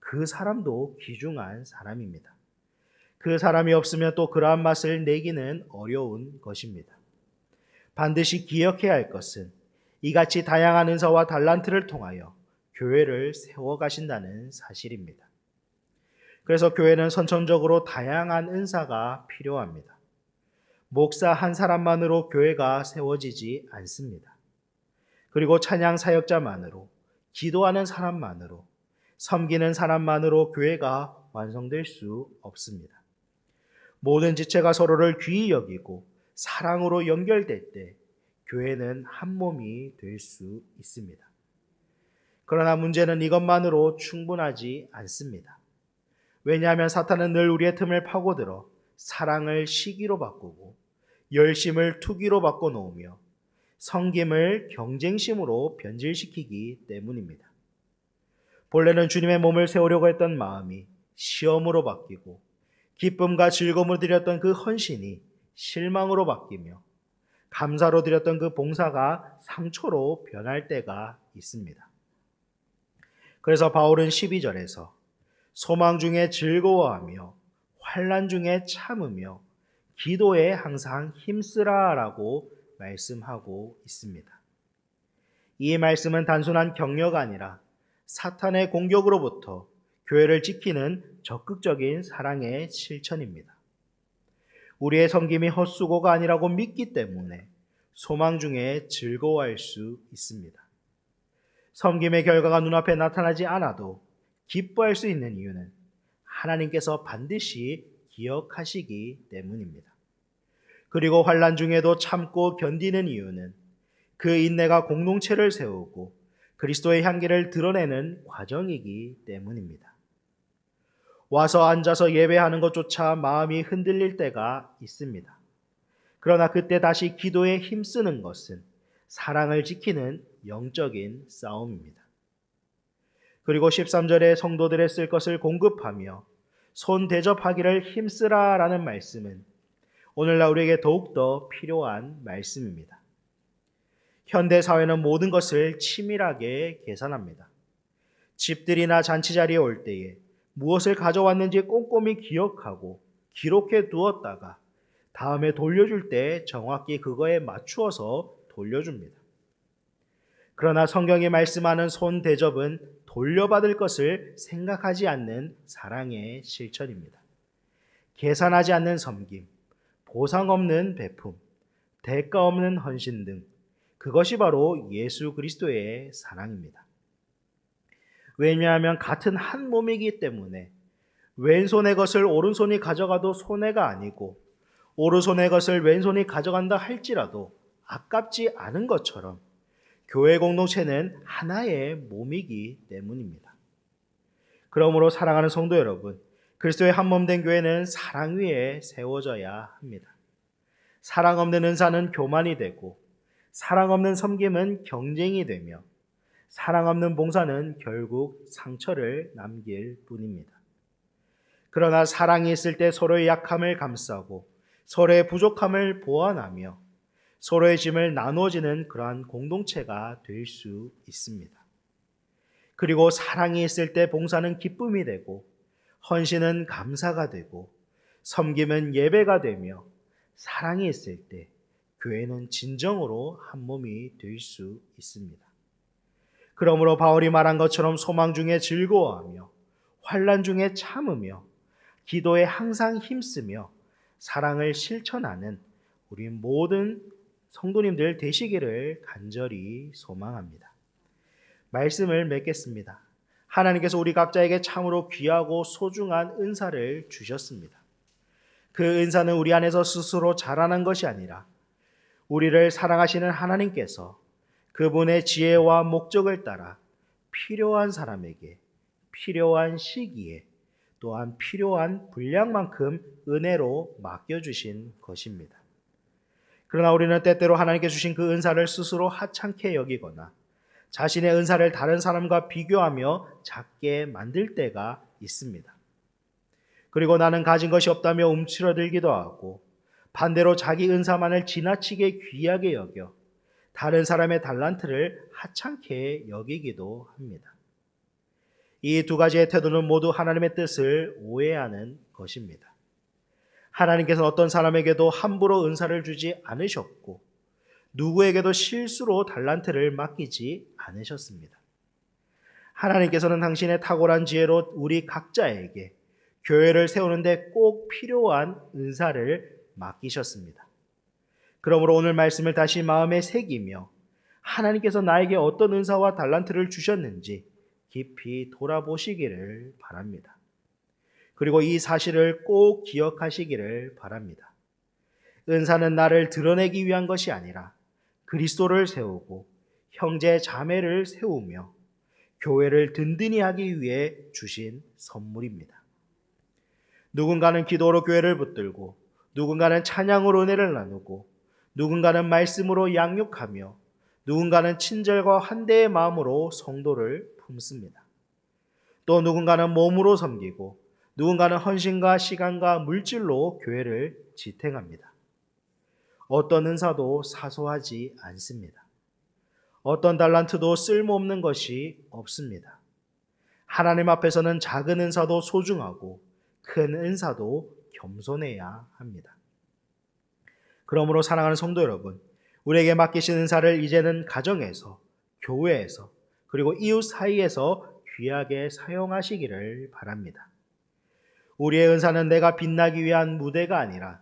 그 사람도 귀중한 사람입니다. 그 사람이 없으면 또 그러한 맛을 내기는 어려운 것입니다. 반드시 기억해야 할 것은 이같이 다양한 은사와 달란트를 통하여 교회를 세워가신다는 사실입니다. 그래서 교회는 선천적으로 다양한 은사가 필요합니다. 목사 한 사람만으로 교회가 세워지지 않습니다. 그리고 찬양 사역자만으로, 기도하는 사람만으로, 섬기는 사람만으로 교회가 완성될 수 없습니다. 모든 지체가 서로를 귀히 여기고 사랑으로 연결될 때 교회는 한 몸이 될 수 있습니다. 그러나 문제는 이것만으로 충분하지 않습니다. 왜냐하면 사탄은 늘 우리의 틈을 파고들어 사랑을 시기로 바꾸고 열심을 투기로 바꿔놓으며 섬김을 경쟁심으로 변질시키기 때문입니다. 본래는 주님의 몸을 세우려고 했던 마음이 시험으로 바뀌고 기쁨과 즐거움을 드렸던 그 헌신이 실망으로 바뀌며 감사로 드렸던 그 봉사가 상처로 변할 때가 있습니다. 그래서 바울은 12절에서 소망 중에 즐거워하며 환난 중에 참으며 기도에 항상 힘쓰라라고 말씀하고 있습니다. 이 말씀은 단순한 격려가 아니라 사탄의 공격으로부터 교회를 지키는 적극적인 사랑의 실천입니다. 우리의 섬김이 헛수고가 아니라고 믿기 때문에 소망 중에 즐거워할 수 있습니다. 섬김의 결과가 눈앞에 나타나지 않아도 기뻐할 수 있는 이유는 하나님께서 반드시 기억하시기 때문입니다. 그리고 환난 중에도 참고 견디는 이유는 그 인내가 공동체를 세우고 그리스도의 향기를 드러내는 과정이기 때문입니다. 와서 앉아서 예배하는 것조차 마음이 흔들릴 때가 있습니다. 그러나 그때 다시 기도에 힘쓰는 것은 사랑을 지키는 영적인 싸움입니다. 그리고 13절에 성도들의 쓸 것을 공급하며 손 대접하기를 힘쓰라라는 말씀은 오늘날 우리에게 더욱더 필요한 말씀입니다. 현대 사회는 모든 것을 치밀하게 계산합니다. 집들이나 잔치 자리에 올 때에 무엇을 가져왔는지 꼼꼼히 기억하고 기록해 두었다가 다음에 돌려줄 때 정확히 그거에 맞추어서 돌려줍니다. 그러나 성경이 말씀하는 손 대접은 돌려받을 것을 생각하지 않는 사랑의 실천입니다. 계산하지 않는 섬김, 보상 없는 베품, 대가 없는 헌신 등 그것이 바로 예수 그리스도의 사랑입니다. 왜냐하면 같은 한 몸이기 때문에 왼손의 것을 오른손이 가져가도 손해가 아니고 오른손의 것을 왼손이 가져간다 할지라도 아깝지 않은 것처럼 교회 공동체는 하나의 몸이기 때문입니다. 그러므로 사랑하는 성도 여러분, 그리스도의 한 몸 된 교회는 사랑 위에 세워져야 합니다. 사랑 없는 은사는 교만이 되고 사랑 없는 섬김은 경쟁이 되며 사랑 없는 봉사는 결국 상처를 남길 뿐입니다. 그러나 사랑이 있을 때 서로의 약함을 감싸고 서로의 부족함을 보완하며 서로의 짐을 나누어지는 그러한 공동체가 될 수 있습니다. 그리고 사랑이 있을 때 봉사는 기쁨이 되고 헌신은 감사가 되고 섬김은 예배가 되며 사랑이 있을 때 교회는 진정으로 한 몸이 될 수 있습니다. 그러므로 바울이 말한 것처럼 소망 중에 즐거워하며 환난 중에 참으며 기도에 항상 힘쓰며 사랑을 실천하는 우리 모든 성도님들 되시기를 간절히 소망합니다. 말씀을 맺겠습니다. 하나님께서 우리 각자에게 참으로 귀하고 소중한 은사를 주셨습니다. 그 은사는 우리 안에서 스스로 자라난 것이 아니라 우리를 사랑하시는 하나님께서 그분의 지혜와 목적을 따라 필요한 사람에게 필요한 시기에 또한 필요한 분량만큼 은혜로 맡겨주신 것입니다. 그러나 우리는 때때로 하나님께 주신 그 은사를 스스로 하찮게 여기거나 자신의 은사를 다른 사람과 비교하며 작게 만들 때가 있습니다. 그리고 나는 가진 것이 없다며 움츠러들기도 하고 반대로 자기 은사만을 지나치게 귀하게 여겨 다른 사람의 달란트를 하찮게 여기기도 합니다. 이 두 가지의 태도는 모두 하나님의 뜻을 오해하는 것입니다. 하나님께서 어떤 사람에게도 함부로 은사를 주지 않으셨고 누구에게도 실수로 달란트를 맡기지 않으셨습니다. 하나님께서는 당신의 탁월한 지혜로 우리 각자에게 교회를 세우는데 꼭 필요한 은사를 맡기셨습니다. 그러므로 오늘 말씀을 다시 마음에 새기며 하나님께서 나에게 어떤 은사와 달란트를 주셨는지 깊이 돌아보시기를 바랍니다. 그리고 이 사실을 꼭 기억하시기를 바랍니다. 은사는 나를 드러내기 위한 것이 아니라 그리스도를 세우고 형제 자매를 세우며 교회를 든든히 하기 위해 주신 선물입니다. 누군가는 기도로 교회를 붙들고 누군가는 찬양으로 은혜를 나누고 누군가는 말씀으로 양육하며 누군가는 친절과 환대의 마음으로 성도를 품습니다. 또 누군가는 몸으로 섬기고 누군가는 헌신과 시간과 물질로 교회를 지탱합니다. 어떤 은사도 사소하지 않습니다. 어떤 달란트도 쓸모없는 것이 없습니다. 하나님 앞에서는 작은 은사도 소중하고 큰 은사도 겸손해야 합니다. 그러므로 사랑하는 성도 여러분, 우리에게 맡기신 은사를 이제는 가정에서, 교회에서, 그리고 이웃 사이에서 귀하게 사용하시기를 바랍니다. 우리의 은사는 내가 빛나기 위한 무대가 아니라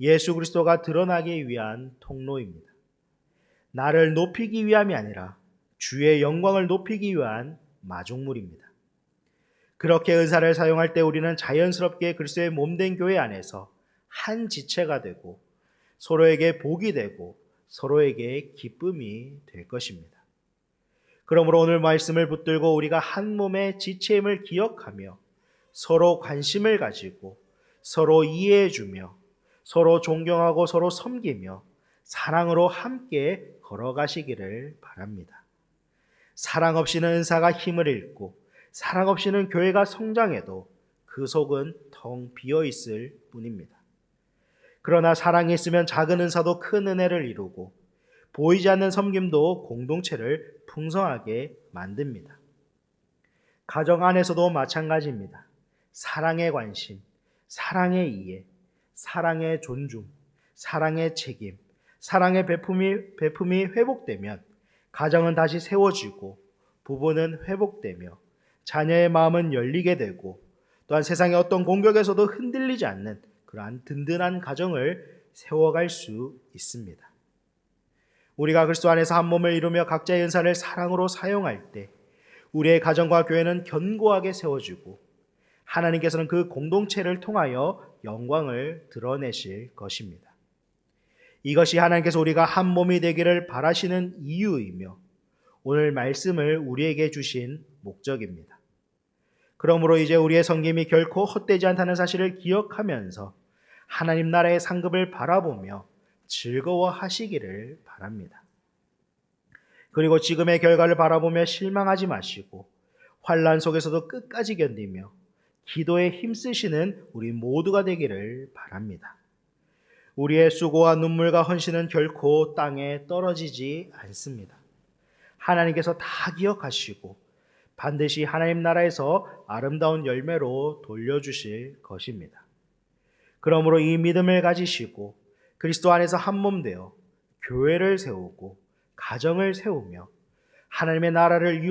예수 그리스도가 드러나기 위한 통로입니다. 나를 높이기 위함이 아니라 주의 영광을 높이기 위한 마중물입니다. 그렇게 은사를 사용할 때 우리는 자연스럽게 그리스도의 몸된 교회 안에서 한 지체가 되고 서로에게 복이 되고 서로에게 기쁨이 될 것입니다. 그러므로 오늘 말씀을 붙들고 우리가 한 몸의 지체임을 기억하며 서로 관심을 가지고 서로 이해해주며 서로 존경하고 서로 섬기며 사랑으로 함께 걸어가시기를 바랍니다. 사랑 없이는 은사가 힘을 잃고 사랑 없이는 교회가 성장해도 그 속은 텅 비어 있을 뿐입니다. 그러나 사랑이 있으면 작은 은사도 큰 은혜를 이루고 보이지 않는 섬김도 공동체를 풍성하게 만듭니다. 가정 안에서도 마찬가지입니다. 사랑의 관심, 사랑의 이해, 사랑의 존중, 사랑의 책임, 사랑의 베품이 회복되면 가정은 다시 세워지고 부부는 회복되며 자녀의 마음은 열리게 되고 또한 세상의 어떤 공격에서도 흔들리지 않는 그러한 든든한 가정을 세워갈 수 있습니다. 우리가 그리스도 안에서 한 몸을 이루며 각자의 은사를 사랑으로 사용할 때 우리의 가정과 교회는 견고하게 세워지고 하나님께서는 그 공동체를 통하여 영광을 드러내실 것입니다. 이것이 하나님께서 우리가 한 몸이 되기를 바라시는 이유이며 오늘 말씀을 우리에게 주신 목적입니다. 그러므로 이제 우리의 섬김이 결코 헛되지 않다는 사실을 기억하면서 하나님 나라의 상급을 바라보며 즐거워하시기를 바랍니다. 그리고 지금의 결과를 바라보며 실망하지 마시고 환난 속에서도 끝까지 견디며 기도에 힘쓰시는 우리 모두가 되기를 바랍니다. 우리의 수고와 눈물과 헌신은 결코 땅에 떨어지지 않습니다. 하나님께서 다 기억하시고 반드시 하나님 나라에서 아름다운 열매로 돌려주실 것입니다. 그러므로 이 믿음을 가지시고 그리스도 안에서 한 몸 되어 교회를 세우고 가정을 세우며 하나님의 나라를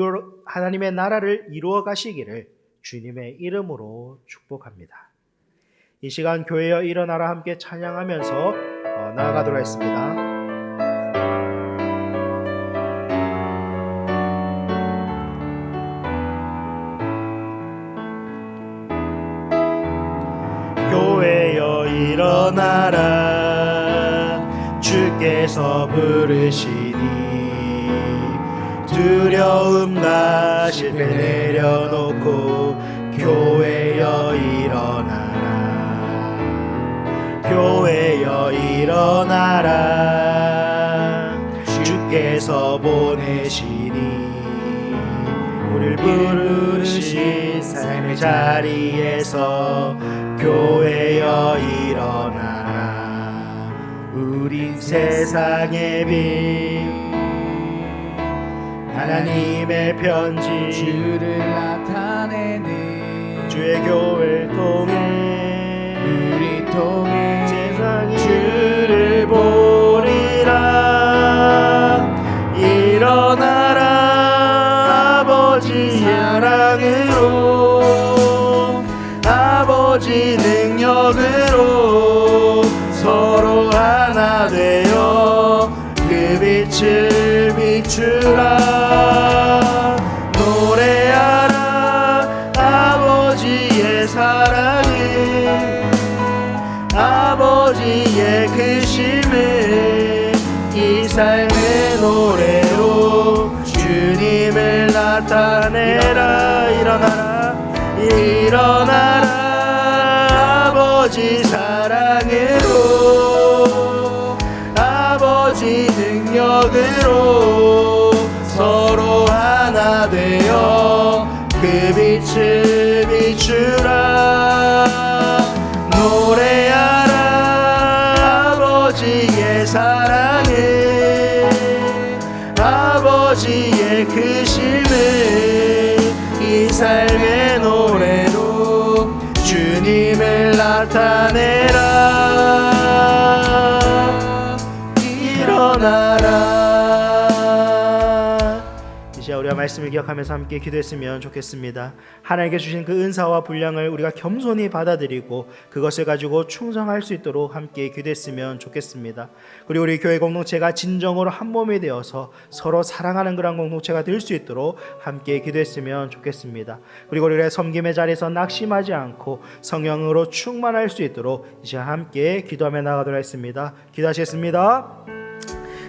이루어 가시기를 주님의 이름으로 축복합니다. 이 시간 교회여 일어나라 함께 찬양하면서 나아가도록 하겠습니다. 교회여 일어나라 주께서 부르시니 두려움과 실패 내려놓고 교회여 일어나라 교회여 일어나라 주께서 보내시니 우리를 부르신 삶의 자리에서 교회여 일어나라 우린 세상의 빛 하나님의 편지 주를 나타내는 주의 교회를 통해 우리 통해 세상이 주를 보리라 일어나라 아버지 사랑으로 아버지 능력으로 서로 하나 되어 그 빛을 비추라 노래하라 아버지의 사랑을 아버지의 크심을 이 삶의 노래로 주님을 나타내라 일어나라 아버지 사랑으로 아버지 능력으로 서로 하나 되어 그 빛을 비추라 노래하라 아버지의 사랑을 아버지의 크심을 이 삶의 노래로 주님을 나타내라 일어나라 이제 우리가 말씀을 기억하면서 함께 기도했으면 좋겠습니다. 하나님께 주신 그 은사와 분량을 우리가 겸손히 받아들이고 그것을 가지고 충성할 수 있도록 함께 기도했으면 좋겠습니다. 그리고 우리 교회 공동체가 진정으로 한 몸이 되어서 서로 사랑하는 그런 공동체가 될 수 있도록 함께 기도했으면 좋겠습니다. 그리고 우리의 섬김의 자리에서 낙심하지 않고 성령으로 충만할 수 있도록 이제 함께 기도하며 나가도록 하겠습니다. 기도하시겠습니다.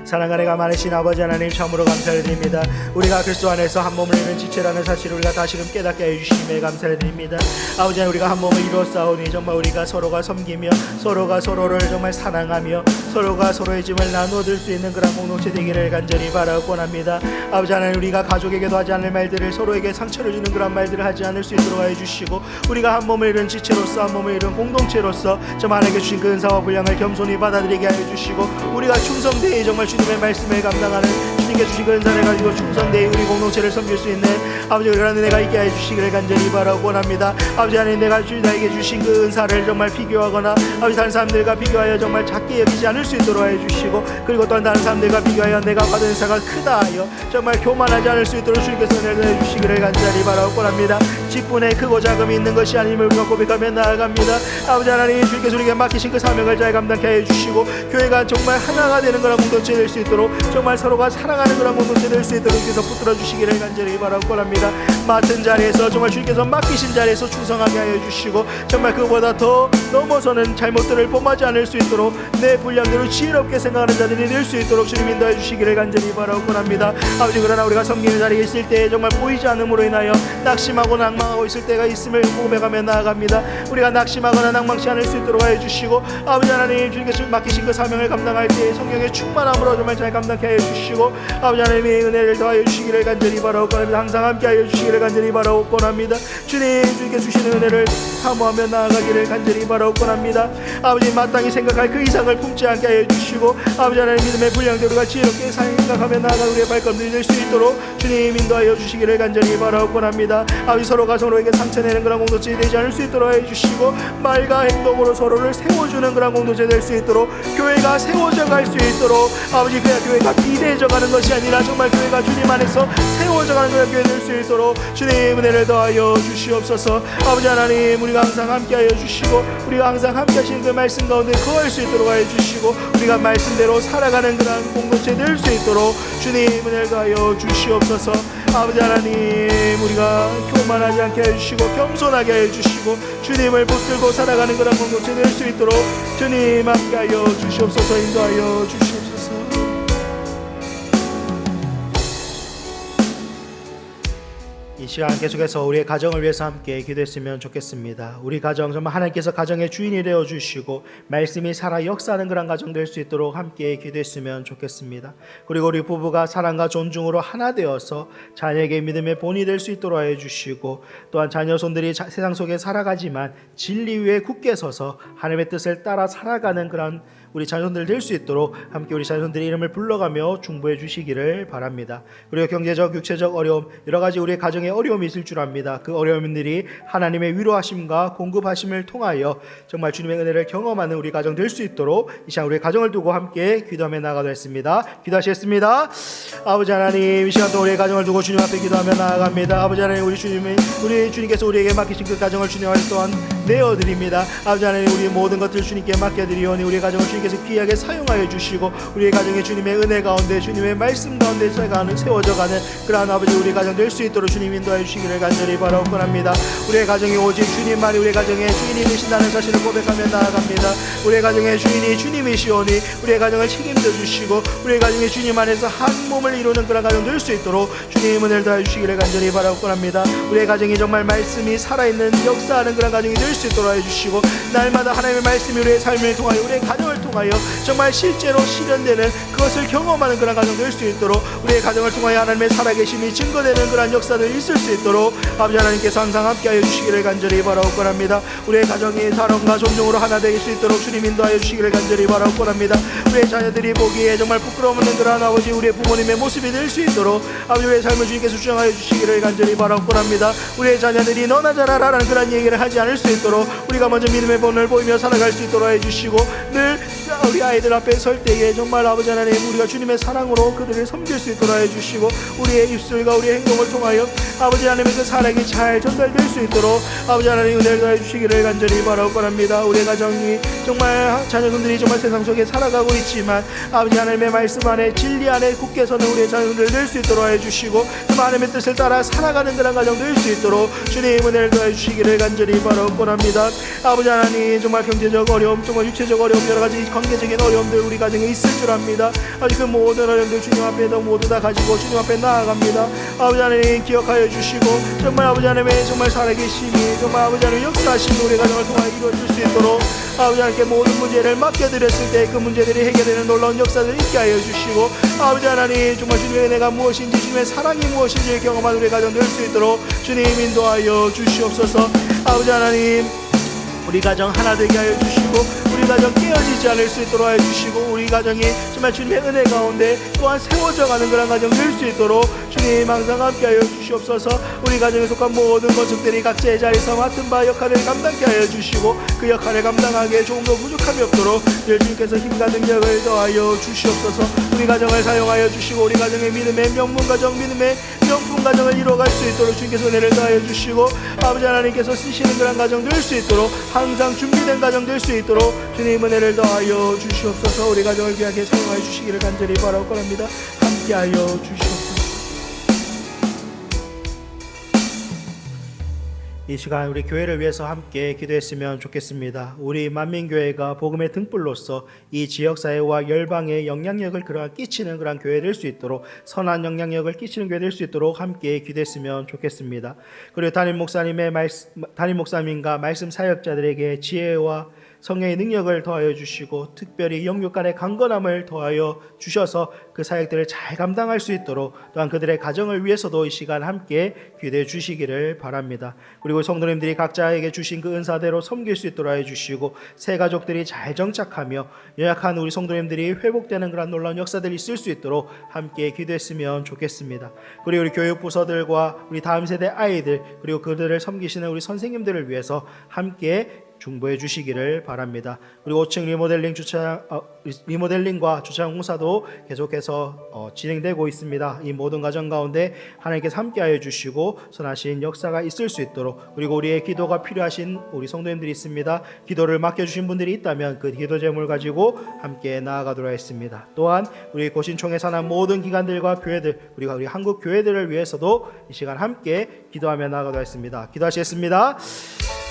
사랑하는 많으신 아버지 하나님 참으로 감사를 드립니다. 우리가 그리스도 안에서 한 몸을 이룬 지체라는 사실을 우리가 다시금 깨닫게 해주심에 감사를 드립니다. 아버지 하나님 우리가 한 몸을 이루어 싸우니 정말 우리가 서로가 섬기며 서로가 서로를 정말 사랑하며 서로가 서로의 짐을 나누어줄 수 있는 그런 공동체 되기를 간절히 바라고 원합니다. 아버지 하나님 우리가 가족에게도 하지 않을 말들을 서로에게 상처를 주는 그런 말들을 하지 않을 수 있도록 해주시고 우리가 한 몸을 이룬 지체로서 한 몸을 이룬 공동체로서 정말 하나님께 주신 그 은사와 분량을 겸손히 받아들이게 해주시고 우리가 충성되이 정말 주님의 말씀을 감당하는 주님께 주신 그 은사를 가지고 충성되이 우리 공동체를 섬길 수 있는 아버지 그런 은혜가 있게 해주시기를 간절히 바라고 원합니다. 아버지 하나님 내가 나에게 주신 그 은사를 정말 비교하거나 아버지 다른 사람들과 비교하여 정말 작게 여기지 않을 수 있도록 해주시고 그리고 또한 다른 사람들과 비교하여 내가 받은 은사가 크다 하여 정말 교만하지 않을 수 있도록 주님께서 은혜를 해주시기를 간절히 바라고 원합니다. 직분에 크고 작음이 있는 것이 아님을 우리가 고백하며 나아갑니다. 아버지 하나님 주님께서 우리에게 맡기신 그 사명을 잘 감당케 해주시고 교회가 정말 하나가 되는 그런 공동체 될 수 있도록 정말 서로가 사랑하는 그런 공동체 될 수 있도록 주께서 붙들어 주시기를 간절히 바라고 원합니다. 맡은 자리에서 정말 주님께서 맡기신 자리에서 충성하게 하여 주시고 정말 그보다 더 넘어서는 잘못들을 범하지 않을 수 있도록 내 분량대로 지혜롭게 생각하는 자들이 될 수 있도록 주님 인도해 주시기를 간절히 바라고 원합니다. 아버지 그러나 우리가 섬기는 자리에 있을 때 정말 보이지 않음으로 인하여 낙심하고 낭망하고 있을 때가 있음을 고백하며 나아갑니다. 우리가 낙심하거나 낭망치 않을 수 있도록 하여 주시고 아버지 하나님 주님께서 맡기신 그 사명을 감당할 때 성령의 충만함으로 정말 잘 감당케 하여 주시고 아버지 하나님의 은혜를 더하여 주시기를 간절히 바라고 원합니다. 항상 함께 하여 주시기를 간절히 바라고 원합니다. 주님께 주시는 은혜를 사모하며 나아가기를 간절히 바라고 원합니다. 아버지 마땅히 생각할 그 이상을 품지 않게 하여 주시고 아버지 하나님 믿음의 분량대로가 지혜롭게 생각하며 나아가 우리의 발걸음들이 될 수 있도록 주님 인도하여 주시기를 간절히 바라고 원합니다. 아버지 서로가 서로에게 상처내는 그런 공동체 되지 않을 수 있도록 해 주시고 말과 행동으로 서로를 세워주는 그런 공동체 될 수 있도록 교회가 세워져 갈 수 있도록 아버지 그냥 교회가 비대해져 가는 것이 아니라 정말 교회가 주님 안에서 세워져 가는 그런 교회 될 수 있도록 주님 은혜를 더하여 주시옵소서. 아버지 하나님 우리가 항상 함께하여 주시고 우리가 항상 함께 하시는 그 말씀 가운데 거할 수 있도록 하여 주시고 우리가 말씀대로 살아가는 그런 공동체 될 수 있도록 주님 은혜를 더하여 주시옵소서. 아버지 하나님 우리가 교만하지 않게 해주시고 겸손하게 해주시고 주님을 붙들고 살아가는 그런 공동체 될 수 있도록 주님 함께하여 주시옵소서. 인도하여 주시옵소서. 이 시간 계속해서 우리의 가정을 위해서 함께 기도했으면 좋겠습니다. 우리 가정 정말 하나님께서 가정의 주인이 되어 주시고 말씀이 살아 역사하는 그런 가정 될 수 있도록 함께 기도했으면 좋겠습니다. 그리고 우리 부부가 사랑과 존중으로 하나 되어서 자녀에게 믿음의 본이 될 수 있도록 하여 주시고 또한 자녀 손들이 세상 속에 살아가지만 진리 위에 굳게 서서 하나님의 뜻을 따라 살아가는 그런 우리 자손들 될 수 있도록 함께 우리 자손들의 이름을 불러가며 중보해 주시기를 바랍니다. 그리고 경제적, 육체적 어려움 여러 가지 우리의 가정에 어려움이 있을 줄 압니다. 그 어려움들이 하나님의 위로하심과 공급하심을 통하여 정말 주님의 은혜를 경험하는 우리 가정 될 수 있도록 이 시간 우리의 가정을 두고 함께 기도하며 나아가도록 했습니다. 기도하시겠습니다. 아버지 하나님 이 시간 또 우리의 가정을 두고 주님 앞에 기도하며 나아갑니다. 아버지 하나님 우리 주님께서 우리에게 맡기신 그 가정을 주님 앞에 또한 내어드립니다. 아버지 하나님 우리 모든 것들을 주님께 맡겨드리오니 우리의 가정을 주님께서 귀하게 사용하여 주시고 우리의 가정에 주님의 은혜 가운데 주님의 말씀 가운데 세워져가는 그러한 아버지 우리 가정 될 수 있도록 주님 인도하여 주시기를 간절히 바라고 원합니다. 우리의 가정이 오직 주님만이 우리의 가정의 주인이 되신다는 사실을 고백하며 나아갑니다. 우리의 가정의 주인이 주님이시오니 우리의 가정을 책임져 주시고 우리의 가정의 주님 안에서 한 몸을 이루는 그런 가정 될 수 있도록 주님 은혜를 다해 주시기를 간절히 바라고 원합니다. 우리의 가정이 정말 말씀이 살아있는 역사하는 그런 가정이 될 수 있도록 해주시고 날마다 하나님의 말씀이 우리의 삶을 통하여 우리의 가정을 통하여 정말 실제로 실현되는 그것을 경험하는 그런 가정 될 수 있도록 우리의 가정을 통하여 하나님의 살아계심이 증거되는 그런 역사들이 있을 수 있도록 아버지 하나님께서 항상 함께하여 주시기를 간절히 바라고 원합니다. 우리의 가정이 사랑과 존중으로 하나 될 수 있도록 주님 인도하여 주시기를 간절히 바라고 원합니다. 우리의 자녀들이 보기에 정말 부끄러움 없는 그런 아버지 우리의 부모님의 모습이 될 수 있도록 아버지 우리의 삶을 주님께서 수정하여 주시기를 간절히 바라고 원합니다. 우리의 자녀들이 너나 잘하라라는 그런 얘기를 하지 않을 수 있도록 우리가 먼저 믿음의 본을 보이며 살아갈 수 있도록 해주시고 늘 우리 아이들 앞에 설 때에 정말 아버지 하나님 우리가 주님의 사랑으로 그들을 섬길 수 있도록 해주시고 우리의 입술과 우리의 행동을 통하여 아버지 하나님의 그 사랑이 잘 전달될 수 있도록 아버지 하나님 은혜를 더해 주시기를 간절히 바라고 원합니다. 우리의 가정이 정말 자녀들이 정말 세상 속에 살아가고 있지만 아버지 하나님의 말씀 안에 진리 안에 굳게 서는 우리의 자녀들 될 수 있도록 해주시고 하나님의 뜻을 따라 살아가는 그런 가정 될 수 있도록 주님 은혜를 더해 주시기를 간절히 바라고 원합니다. 아버지 하나님 정말 경제적 어려움 정말 육체적 어려움 여러 가지 관계적인 어려움들 우리 가정에 있을 줄 압니다. 아직 그 모든 어려움들 주님 앞에 모두 다 가지고 주님 앞에 나아갑니다. 아버지 하나님 기억하여 주시고 정말 아버지 하나님의 정말 살아계심이 정말 아버지 하나님 역사하신 우리 가정을 통하여 이루어질 수 있도록 아버지 하나님께 모든 문제를 맡겨드렸을 때 그 문제들이 해결되는 놀라운 역사를 있게 하여 주시고 아버지 하나님 정말 주님의 은혜가 무엇인지 주님의 사랑이 무엇인지 경험한 우리 가정 될 수 있도록 주님 인도하여 주시옵소서. 아버지 하나님 우리 가정 하나 되게 하여 주시고 우리 우리 가정 깨어지지 않을 수 있도록 하여 주시고 우리 가정이 정말 주님의 은혜 가운데 또한 세워져 가는 그런 가정 될 수 있도록 주님 항상 함께하여 주시옵소서. 우리 가정에 속한 모든 것들이 각자의 자리에서 맡은 바 역할을 감당케 하여 주시고 그 역할을 감당하기에 조금 더 부족함이 없도록 늘 주님께서 힘과 능력을 더하여 주시옵소서. 우리 가정을 사용하여 주시고 우리 가정의 믿음의 명문 가정, 믿음의 명품 가정을 이루어갈 수 있도록 주님께서 은혜를 더하여 주시고 아버지 하나님께서 쓰시는 그런 가정 될 수 있도록 항상 준비된 가정 될 수 있도록 주님 은혜를 더하여 주시옵소서. 우리 가정을 귀하게 사용하여 주시기를 간절히 바라고 합니다. 함께하여 주시옵소서. 이 시간 우리 교회를 위해서 함께 기도했으면 좋겠습니다. 우리 만민교회가 복음의 등불로서 이 지역사회와 열방에 영향력을 끼치는 그런 교회 될 수 있도록, 선한 영향력을 끼치는 교회 될 수 있도록 함께 기도했으면 좋겠습니다. 그리고 담임 목사님과 말씀 사역자들에게 지혜와 성령의 능력을 더하여 주시고 특별히 영육 간의 강건함을 더하여 주셔서 그 사역들을 잘 감당할 수 있도록, 또한 그들의 가정을 위해서도 이 시간 함께 기도해 주시기를 바랍니다. 그리고 성도님들이 각자에게 주신 그 은사대로 섬길 수 있도록 해 주시고 새 가족들이 잘 정착하며 연약한 우리 성도님들이 회복되는 그런 놀라운 역사들이 있을 수 있도록 함께 기도했으면 좋겠습니다. 그리고 우리 교육부서들과 우리 다음 세대 아이들, 그리고 그들을 섬기시는 우리 선생님들을 위해서 함께 중보해 주시기를 바랍니다. 그리고 5층 리모델링과 주차장 공사도 계속해서 진행되고 있습니다. 이 모든 과정 가운데 하나님께서 함께하여 주시고 선하신 역사가 있을 수 있도록, 그리고 우리의 기도가 필요하신 우리 성도님들이 있습니다. 기도를 맡겨주신 분들이 있다면 그 기도 제물 가지고 함께 나아가도록 하겠습니다. 또한 우리 고신총회 산하 모든 기관들과 교회들, 그리고 우리 한국 교회들을 위해서도 이 시간 함께 기도하며 나아가도록 하겠습니다. 기도하시겠습니다.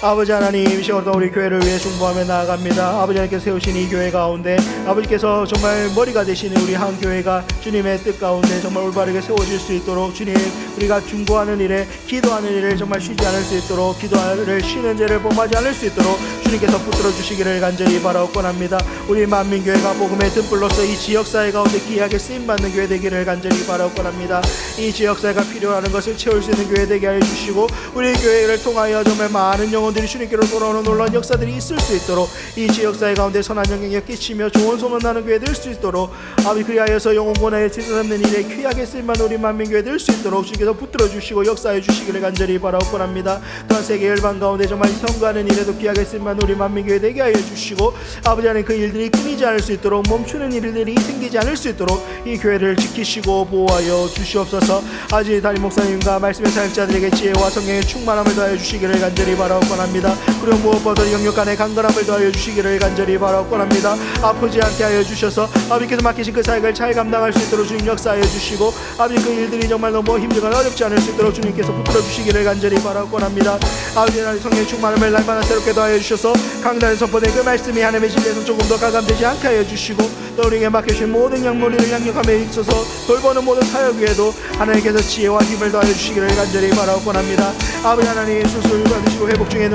아버지 하나님, 이 시간도 우리 교회를 위해 중보하며 나아갑니다. 아버지 하나님께서 세우신 이 교회 가운데 아버지께서 정말 머리가 되시는 우리 한 교회가 주님의 뜻 가운데 정말 올바르게 세워질 수 있도록, 주님 우리가 중보하는 일에, 기도하는 일을 정말 쉬지 않을 수 있도록, 기도를 쉬는 죄를 범하지 않을 수 있도록 주님께서 붙들어 주시기를 간절히 바라옵고 합니다. 우리 만민교회가 복음의 등불로서 이 지역사회 가운데 귀하게 쓰임받는 교회 되기를 간절히 바라옵고 합니다. 이 지역사회가 필요하는 것을 채울 수 있는 교회 되게 하여 주시고 우리 교회를 통하여 정말 많은 영혼들이 주님께로 돌아오는 놀라운 역사들이 있을 수 있도록, 이 지역사회 가운데 선한 영향력 끼치며 좋은 소문나는 교회 될 수 있도록, 아버지 그리하여서 영혼 권하여 지도하는 일에 귀하게 쓰임받는 우리 만민교회 될 수 있도록 주님께서 붙들어 주시고 역사해 주시기를 간절히 바라옵고 합니다. 또한 세계 열방 가운데 정말 선거하는 일에도 귀하게 쓰임받는 우리 만민교회 되게 하여 주시고 아버지 하나님 그 일들이 끊이지 않을 수 있도록, 멈추는 일들이 생기지 않을 수 있도록 이 교회를 지키시고 보호하여 주시옵소서. 아버지 담임 목사님과 말씀의 사역자들에게 지혜와 성령의 충만함을 더하여 주시기를 간절히 바라옵고 합니다. 그리고 무엇보다 영역 간의 강건함을 더하여 주시기를 간절히 바라옵고 합니다. 아프지 않게 하여 주셔서 아버지께서 맡기신 그 사역을 잘 감당할 수 있도록 주님 역사하여 주시고, 아버지 그 일들이 정말 너무 힘들거나 어렵지 않을 수 있도록 주님께서 붙들어 주시기를 간절히 바라옵고 합니다. 아버지 하나님 성령의 충만함을 날마다 새롭게 더하여 주셔서 강단에 선포된 그 말씀이 하나님의 진리에서 조금 더 가감되지 않게 하여 주시고, 또 우리에게 맡겨주신 모든 양무리를 양육함에 있어서 돌보는 모든 사역 위에도 하나님께서 지혜와 힘을 더하여 주시기를 간절히 바라옵고 합니다. 아버지 하나님 수술 받으시고 회복 중에 있는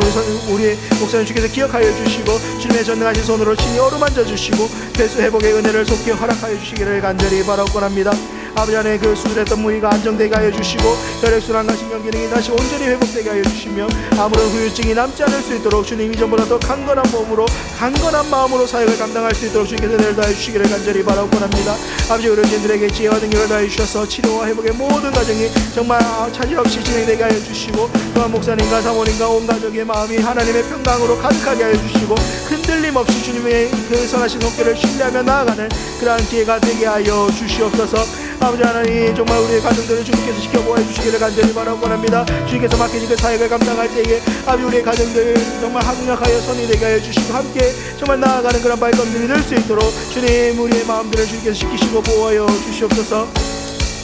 우리 목사님 주께서 기억하여 주시고 주님의 전능하신 손으로 친히 어루만져 주시고 배수 회복의 은혜를 속히 허락하여 주시기를 간절히 바라옵고 합니다. 아버지 하나님 그 수술했던 무의가 안정되게 하여 주시고 혈액순환과 신경기능이 다시 온전히 회복되게 하여 주시며 아무런 후유증이 남지 않을 수 있도록 주님 이전보다 더 강건한 몸으로, 강건한 마음으로 사역을 감당할 수 있도록 주님께서 은혜를 더하여 주시기를 간절히 바라옵고 합니다. 아버지 의료진들에게 지혜와 능력을 더하여 주셔서 치료와 회복의 모든 과정이 정말 차질 없이 진행되게 하여 주시고, 또한 목사님과 사모님과 온 가족의 마음이 하나님의 평강으로 가득하게 하여 주시고 흔들림 없이 주님의 그 선하신 손길을 신뢰하며 나아가는 그러한 기회가 되게 하여 주시옵소서. 아버지 하나님 정말 우리의 가정들을 주님께서 지켜보아 주시기를 간절히 바라고 합니다. 주님께서 맡기신 그 사역을 감당할 때에 아버지 우리의 가정들 정말 합력하여 선이 되게 하여 주시고 함께 정말 나아가는 그런 발걸음들이 될 수 있도록 주님 우리의 마음들을 주님께서 지키시고 보호하여 주시옵소서.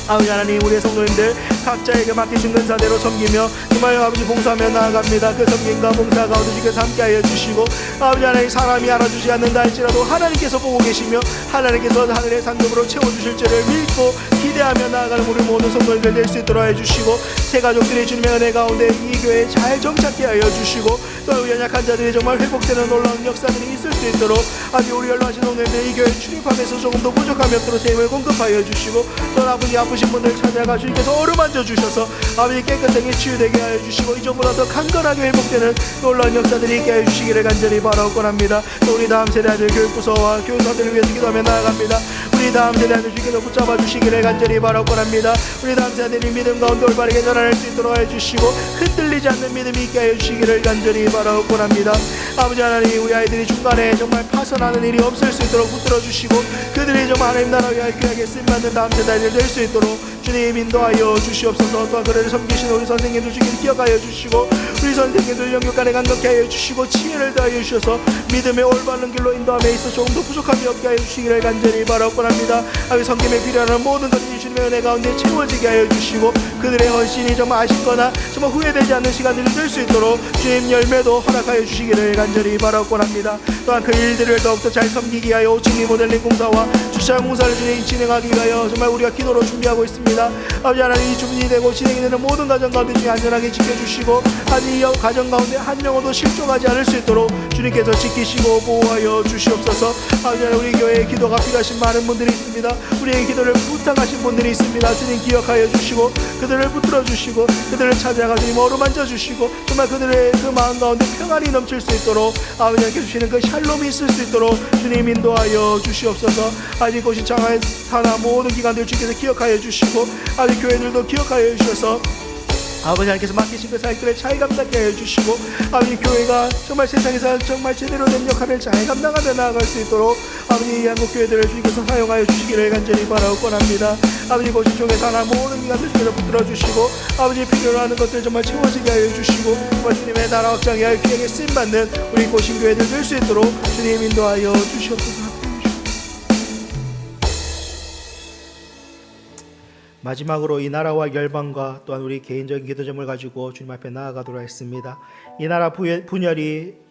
아버지 하나님 우리의 성도님들 각자에게 맡기신 은사대로 섬기며 정말 아버지 봉사하며 나아갑니다. 그 섬김과 봉사 가운데 주께서 함께하여 주시고, 아버지 하나님 사람이 알아주지 않는다 할지라도 하나님께서 보고 계시며 하나님께서 하늘의 상급으로 채워주실 줄을 믿고 기대하며 나아가는 우리 모든 성도님들 될 수 있도록 해주시고, 새 가족들이 주님의 은혜 가운데 이 교회에 잘 정착케 하여 주시고, 또 연약한 자들이 정말 회복되는 놀라운 역사들이 있을 수 있도록 아버지 우리 연로하신 성도님들 이 교회에 출입하면서 조금 더 부족함이 없도록 새 힘을 공급하여 주시고, 또 아버지 아프신 병드신 분들 찾아가 주님께서 어루만져 주셔서 아버지 깨끗하게 치유되게 하여 주시고 이전보다 더 강건하게 회복되는 놀라운 역사들이 있게 하여 주시기를 간절히 바라옵곤 합니다. 또 우리 다음 세대들 교육부서와 교사들을 위해서 기도하며 나아갑니다. 우리 다음 세대들 주께서 붙잡아 주시기를 간절히 바라옵곤 합니다. 우리 다음 세대들이 믿음 가운데 올바르게 전환할 수 있도록 하여 주시고 흔들리지 않는 믿음이 있게 하여 주시기를 간절히 바라옵곤 합니다. 아버지 하나님, 우리 아이들이 중간에 정말 파선하는 일이 없을 수 있도록 붙들어 주시고 그들이 정말 하나님 나라 위하여 귀하게 쓰임받는 다음 세대들 될 수 있도록 주님 인도하여 주시옵소서. 또한 그를 섬기시는 우리 선생님들 주님 기억하여 주시고 우리 선생님들 영육간에 감격케 하여 주시고 지혜를 더하여 주셔서 믿음의 올바른 길로 인도함에 있어 조금 더 부족함이 없게 하여 주시기를 간절히 바라옵곤 합니다. 아버지 성김에 필요한 모든 것들이 주님의 은혜 가운데 채워지게 하여 주시고 그들의 헌신이 정말 아쉽거나 정말 후회되지 않는 시간들이 될 수 있도록 주님 열매도 허락하여 주시기를 간절히 바라옵곤 합니다. 또한 그 일들을 더욱더 잘 섬기게 하여 오칭리 모델링 공사와 주차장 공사를 주님 진행하기 위하여 정말 우리가 기도로 준비하고 있습니다. 아버지 하나님, 이 주문이 되고 진행이 되는 모든 가정 가운데 주님 안전하게 지켜주시고 이 가정 가운데 한 영혼도 실종하지 않을 수 있도록 주님께서 지키시고 보호하여 주시옵소서. 아버지 하나님, 우리 교회에 기도가 필요하신 많은 분들이 있습니다. 우리의 기도를 부탁하신 분들이 있습니다. 주님 기억하여 주시고 그들을 붙들어 주시고 그들을 찾아가 주님 어루만져 주시고 정말 그들의 그 마음 가운데 평안이 넘칠 수 있도록 아버지 하나님께 주시는 그 샬롬이 있을 수 있도록 주님 인도하여 주시옵소서. 아직 곳이 장하에 사나 모든 기관들 주께서 기억하여 주시고 아버지 교회들도 기억하여 주셔서 아버지 하나님께서 맡기신 그 사역들을 잘 감당하게 해주시고 아버지 교회가 정말 세상에서 정말 제대로 된 역할을 잘 감당하며 나아갈 수 있도록 아버지 한국 교회들을 주님께서 사용하여 주시기를 간절히 바라옵곤 합니다. 아버지 고신 중에서 하나 모든 기관들 주께서 붙들어 주시고 아버지 필요로 하는 것들 정말 채워지게 하여 주시고 정말 주님의 나라 확장에 하여 귀하게 쓰임받는 우리 고신 교회들 될 수 있도록 주님 인도하여 주시옵소서. 마지막으로 이 나라와 열방과 또한 우리 개인적인 기도 제목을 가지고 주님 앞에 나아가도록 하겠습니다. 이 나라 분열이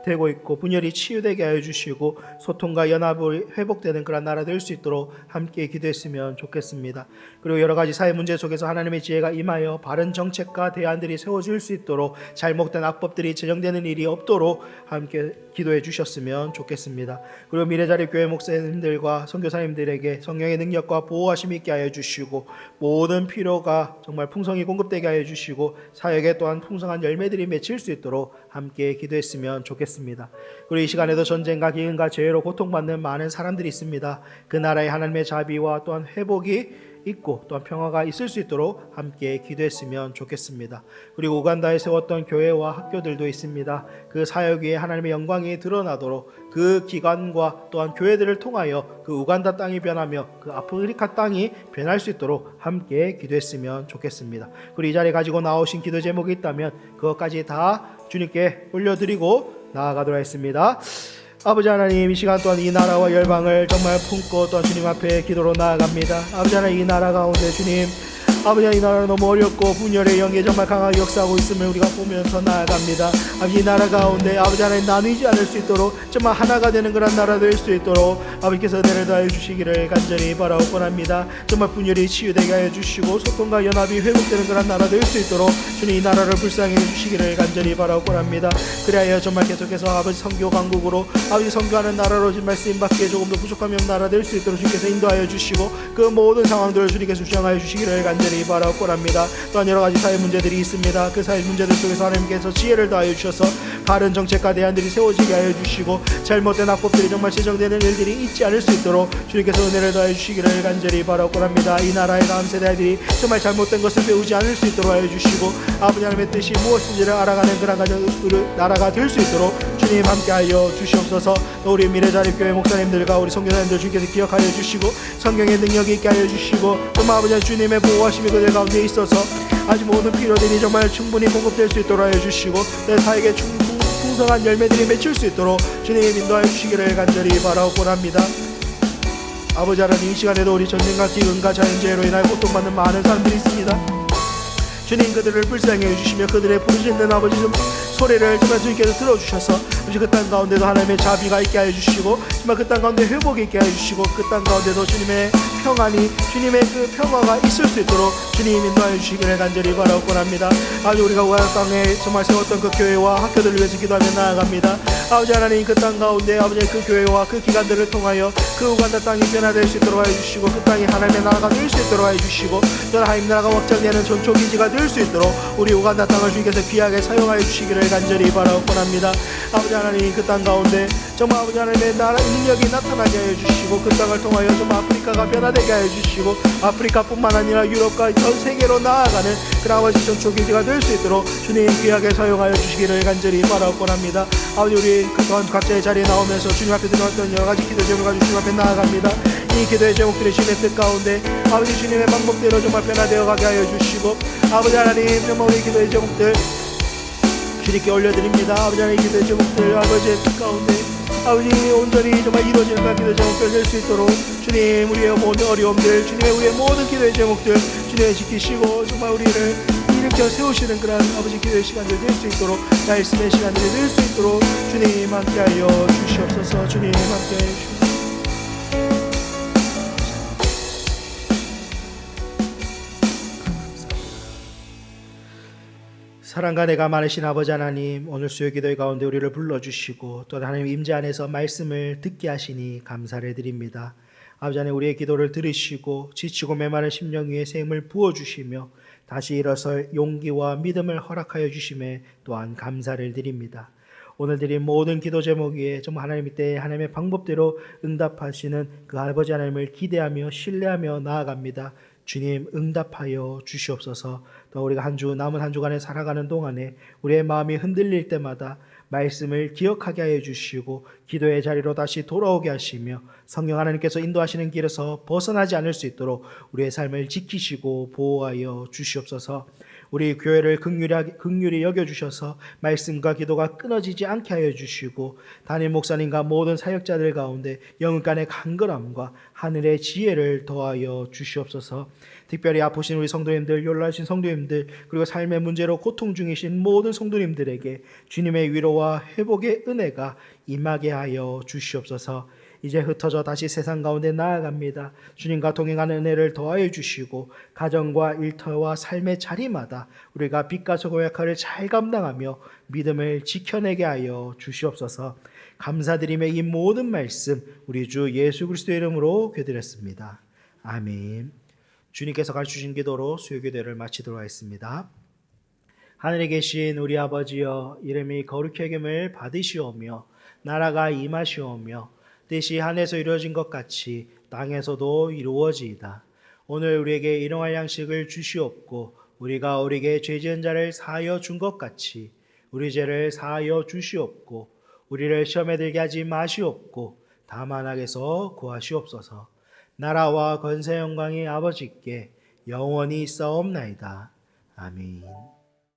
되고 있고 분열이 치유되게 하여 주시고 소통과 연합이 회복되는 그런 나라 될 수 있도록 함께 기도했으면 좋겠습니다. 그리고 여러 가지 사회 문제 속에서 하나님의 지혜가 임하여 바른 정책과 대안들이 세워질 수 있도록 잘못된 악법들이 제정되는 일이 없도록 함께 기도해 주셨으면 좋겠습니다. 그리고 미래자립교회 목사님들과 선교사님들에게 성령의 능력과 보호하심 있게 하여 주시고 모든 필요가 정말 풍성히 공급되게 하여 주시고 사역에 또한 풍성한 열매들이 맺힐 수 있도록 함께 기도했으면 좋겠습니다. 그리고 이 시간에도 전쟁과 기근과 죄로 고통받는 많은 사람들이 있습니다. 그 나라의 하나님의 자비와 또한 회복이 있고 또한 평화가 있을 수 있도록 함께 기도했으면 좋겠습니다. 그리고 우간다에 세웠던 교회와 학교들도 있습니다. 그 사역 위에 하나님의 영광이 드러나도록 그 기관과 또한 교회들을 통하여 그 우간다 땅이 변하며 그 아프리카 땅이 변할 수 있도록 함께 기도했으면 좋겠습니다. 그리고 이 자리에 가지고 나오신 기도 제목이 있다면 그것까지 다 주님께 올려드리고 나아가도록 하겠습니다. 아버지 하나님, 이 시간 또한 이 나라와 열방을 정말 품고 또한 주님 앞에 기도로 나아갑니다. 아버지 하나님, 이 나라 가운데 주님 아버지 하나님, 이 나라는 너무 어렵고 분열의 영이 정말 강하게 역사하고 있음을 우리가 보면서 나아갑니다. 아버지, 이 나라 가운데 아버지 하나님 나누지 않을 수 있도록 정말 하나가 되는 그런 나라 될 수 있도록 아버지께서 은혜를 더하여 주시기를 간절히 바라옵곤 합니다. 정말 분열이 치유되게 하여 주시고 소통과 연합이 회복되는 그런 나라 될 수 있도록 주님 이 나라를 불쌍히 해주시기를 간절히 바라옵곤 합니다. 그리하여 정말 계속해서 아버지 선교 강국으로 아버지 선교하는 나라로 정말 쓰임받기에 조금 더 부족함이 없는 나라 될 수 있도록 주님께서 인도하여 주시고 그 모든 상황들을 주님께서 주장하여 주시기를 간절히 바라옵곤 합니다. 또한 여러 가지 사회 문제들이 있습니다. 그 사회 문제들 속에서 하나님께서 지혜를 더하여 주셔서 바른 정책과 대안들이 세워지게 하여 주시고 잘못된 악법들이 정말 제정되는 일들이 있지 않을 수 있도록 주님께서 은혜를 더하여 주시기를 간절히 바라옵곤 합니다. 이 나라의 다음 세대들이 정말 잘못된 것을 배우지 않을 수 있도록 하여 주시고 아버지 하나님의 뜻이 무엇인지를 알아가는 그런 나라가 될 수 있도록 주님 함께하여 주시옵소서. 또 우리 미래자립교회 목사님들과 우리 선교사님들 주께서 기억하여 주시고 성경의 능력이 있게 하여 주시고 정말 아버지 주님의 보호하심이 그들 가운데 있어서 아주 모든 필요들이 정말 충분히 공급될 수 있도록 하여 주시고 내 사에게 풍성한 열매들이 맺힐 수 있도록 주님 인도하여 주시기를 간절히 바라옵곤 합니다. 아버지 하나님, 이 시간에도 우리 전쟁과 기근과 자연재해로 인하여 고통받는 많은 사람들이 있습니다. 주님 그들을 불쌍히 해주시며 그들의 부르짖는 아버지 소리를 정말 주님께서 들어주셔서 아버지 그 땅 가운데도 하나님의 자비가 있게 하여 주시고 정말 그 땅 가운데 회복이 있게 하여 주시고 그 땅 가운데도 주님의 평안이 주님의 그 평화가 있을 수 있도록 주님 인도하여 주시기를 간절히 바라고 합니다. 아버지 우리가 우한 땅에 정말 세웠던 그 교회와 학교들을 위해서 기도하며 나아갑니다. 아버지 하나님 그 땅 가운데 아버지 그 교회와 그 기관들을 통하여 그 우간다 땅이 변화될 수 있도록 하여 주시고 그 땅이 하나님의 나라가 될 수 있도록 하여 주시고 또 하나님 나라가 확장되는 전초기지가 될 수 있도록 우리 우간다 땅을 주님께서 귀하게 사용하여 주시기를 간절히 바라고 합니다. 아버지 하나님 그 땅 가운데 정말 아버지 하나님의 나라 능력이 나타나게 하여 주시고 그 땅을 통하여 정말 아프리카가 변화되게 하여 주시고 아프리카뿐만 아니라 유럽과 전 세계로 나아가는 그 아버지 전초기지가 될 수 있도록 주님 귀하게 사용하여 주시기를 간절히 바라고 합니다. 아버지 우리 그 또한 각자의 자리에 나오면서 주님 앞에 드렸던 여러 가지 기도 제목을 가지고 주님 앞에 나아갑니다. 이 기도의 제목들이 주님의 뜻 가운데 아버지 주님의 방법대로 정말 변화되어 가게 하여 주시고 아버지 하나님 정말 우리 기도의 제목들 주님께 올려드립니다. 아버지 하나님 기도의 제목들 아버지의 뜻 가운데 아버지 온전히 정말 이루어지는 그런 기도의 제목들 될 수 있도록 주님 우리의 모든 어려움들 주님의 우리의 모든 기도의 제목들 주님 지키시고 정말 우리를 일으켜 세우시는 그런 아버지 기도의 시간들 될 수 있도록 말씀의 시간들이 될 수 있도록 주님 함께하여 주시옵소서. 주님 함께하여 주시옵소서. 사랑과 내가 많으신 아버지 하나님 오늘 수요 기도의 가운데 우리를 불러주시고 또 하나님 임재 안에서 말씀을 듣게 하시니 감사를 드립니다. 아버지 하나님 우리의 기도를 들으시고 지치고 메마른 심령 위에 새 힘을 부어주시며 다시 일어설 용기와 믿음을 허락하여 주심에 또한 감사를 드립니다. 오늘 드린 모든 기도 제목 위에 정말 하나님 때 하나님의 방법대로 응답하시는 그 아버지 하나님을 기대하며 신뢰하며 나아갑니다. 주님 응답하여 주시옵소서. 또 우리가 남은 한 주간에 살아가는 동안에 우리의 마음이 흔들릴 때마다 말씀을 기억하게 하여 주시고 기도의 자리로 다시 돌아오게 하시며 성령 하나님께서 인도하시는 길에서 벗어나지 않을 수 있도록 우리의 삶을 지키시고 보호하여 주시옵소서. 우리 교회를 긍휼히 여겨주셔서 말씀과 기도가 끊어지지 않게 하여 주시고 담임 목사님과 모든 사역자들 가운데 영혼간의 간절함과 하늘의 지혜를 더하여 주시옵소서. 특별히 아프신 우리 성도님들, 연로하신 성도님들, 그리고 삶의 문제로 고통 중이신 모든 성도님들에게 주님의 위로와 회복의 은혜가 임하게 하여 주시옵소서. 이제 흩어져 다시 세상 가운데 나아갑니다. 주님과 동행하는 은혜를 더하여 주시고 가정과 일터와 삶의 자리마다 우리가 빛과 소금의 역할을 잘 감당하며 믿음을 지켜내게 하여 주시옵소서. 감사드리며 이 모든 말씀 우리 주 예수 그리스도의 이름으로 기도드렸습니다. 아멘. 주님께서 가르치신 기도로 수요기도를 마치도록 하겠습니다. 하늘에 계신 우리 아버지여, 이름이 거룩히 여김을 받으시오며 나라가 임하시오며 뜻이 하늘에서 이루어진 것 같이 땅에서도 이루어지이다. 오늘 우리에게 일용할 양식을 주시옵고 우리가 우리에게 죄 지은 자를 사하여 준 것 같이 우리 죄를 사하여 주시옵고 우리를 시험에 들게 하지 마시옵고 다만 악에서 구하시옵소서. 나라와 권세 영광이 아버지께 영원히 있사옵나이다. 아멘.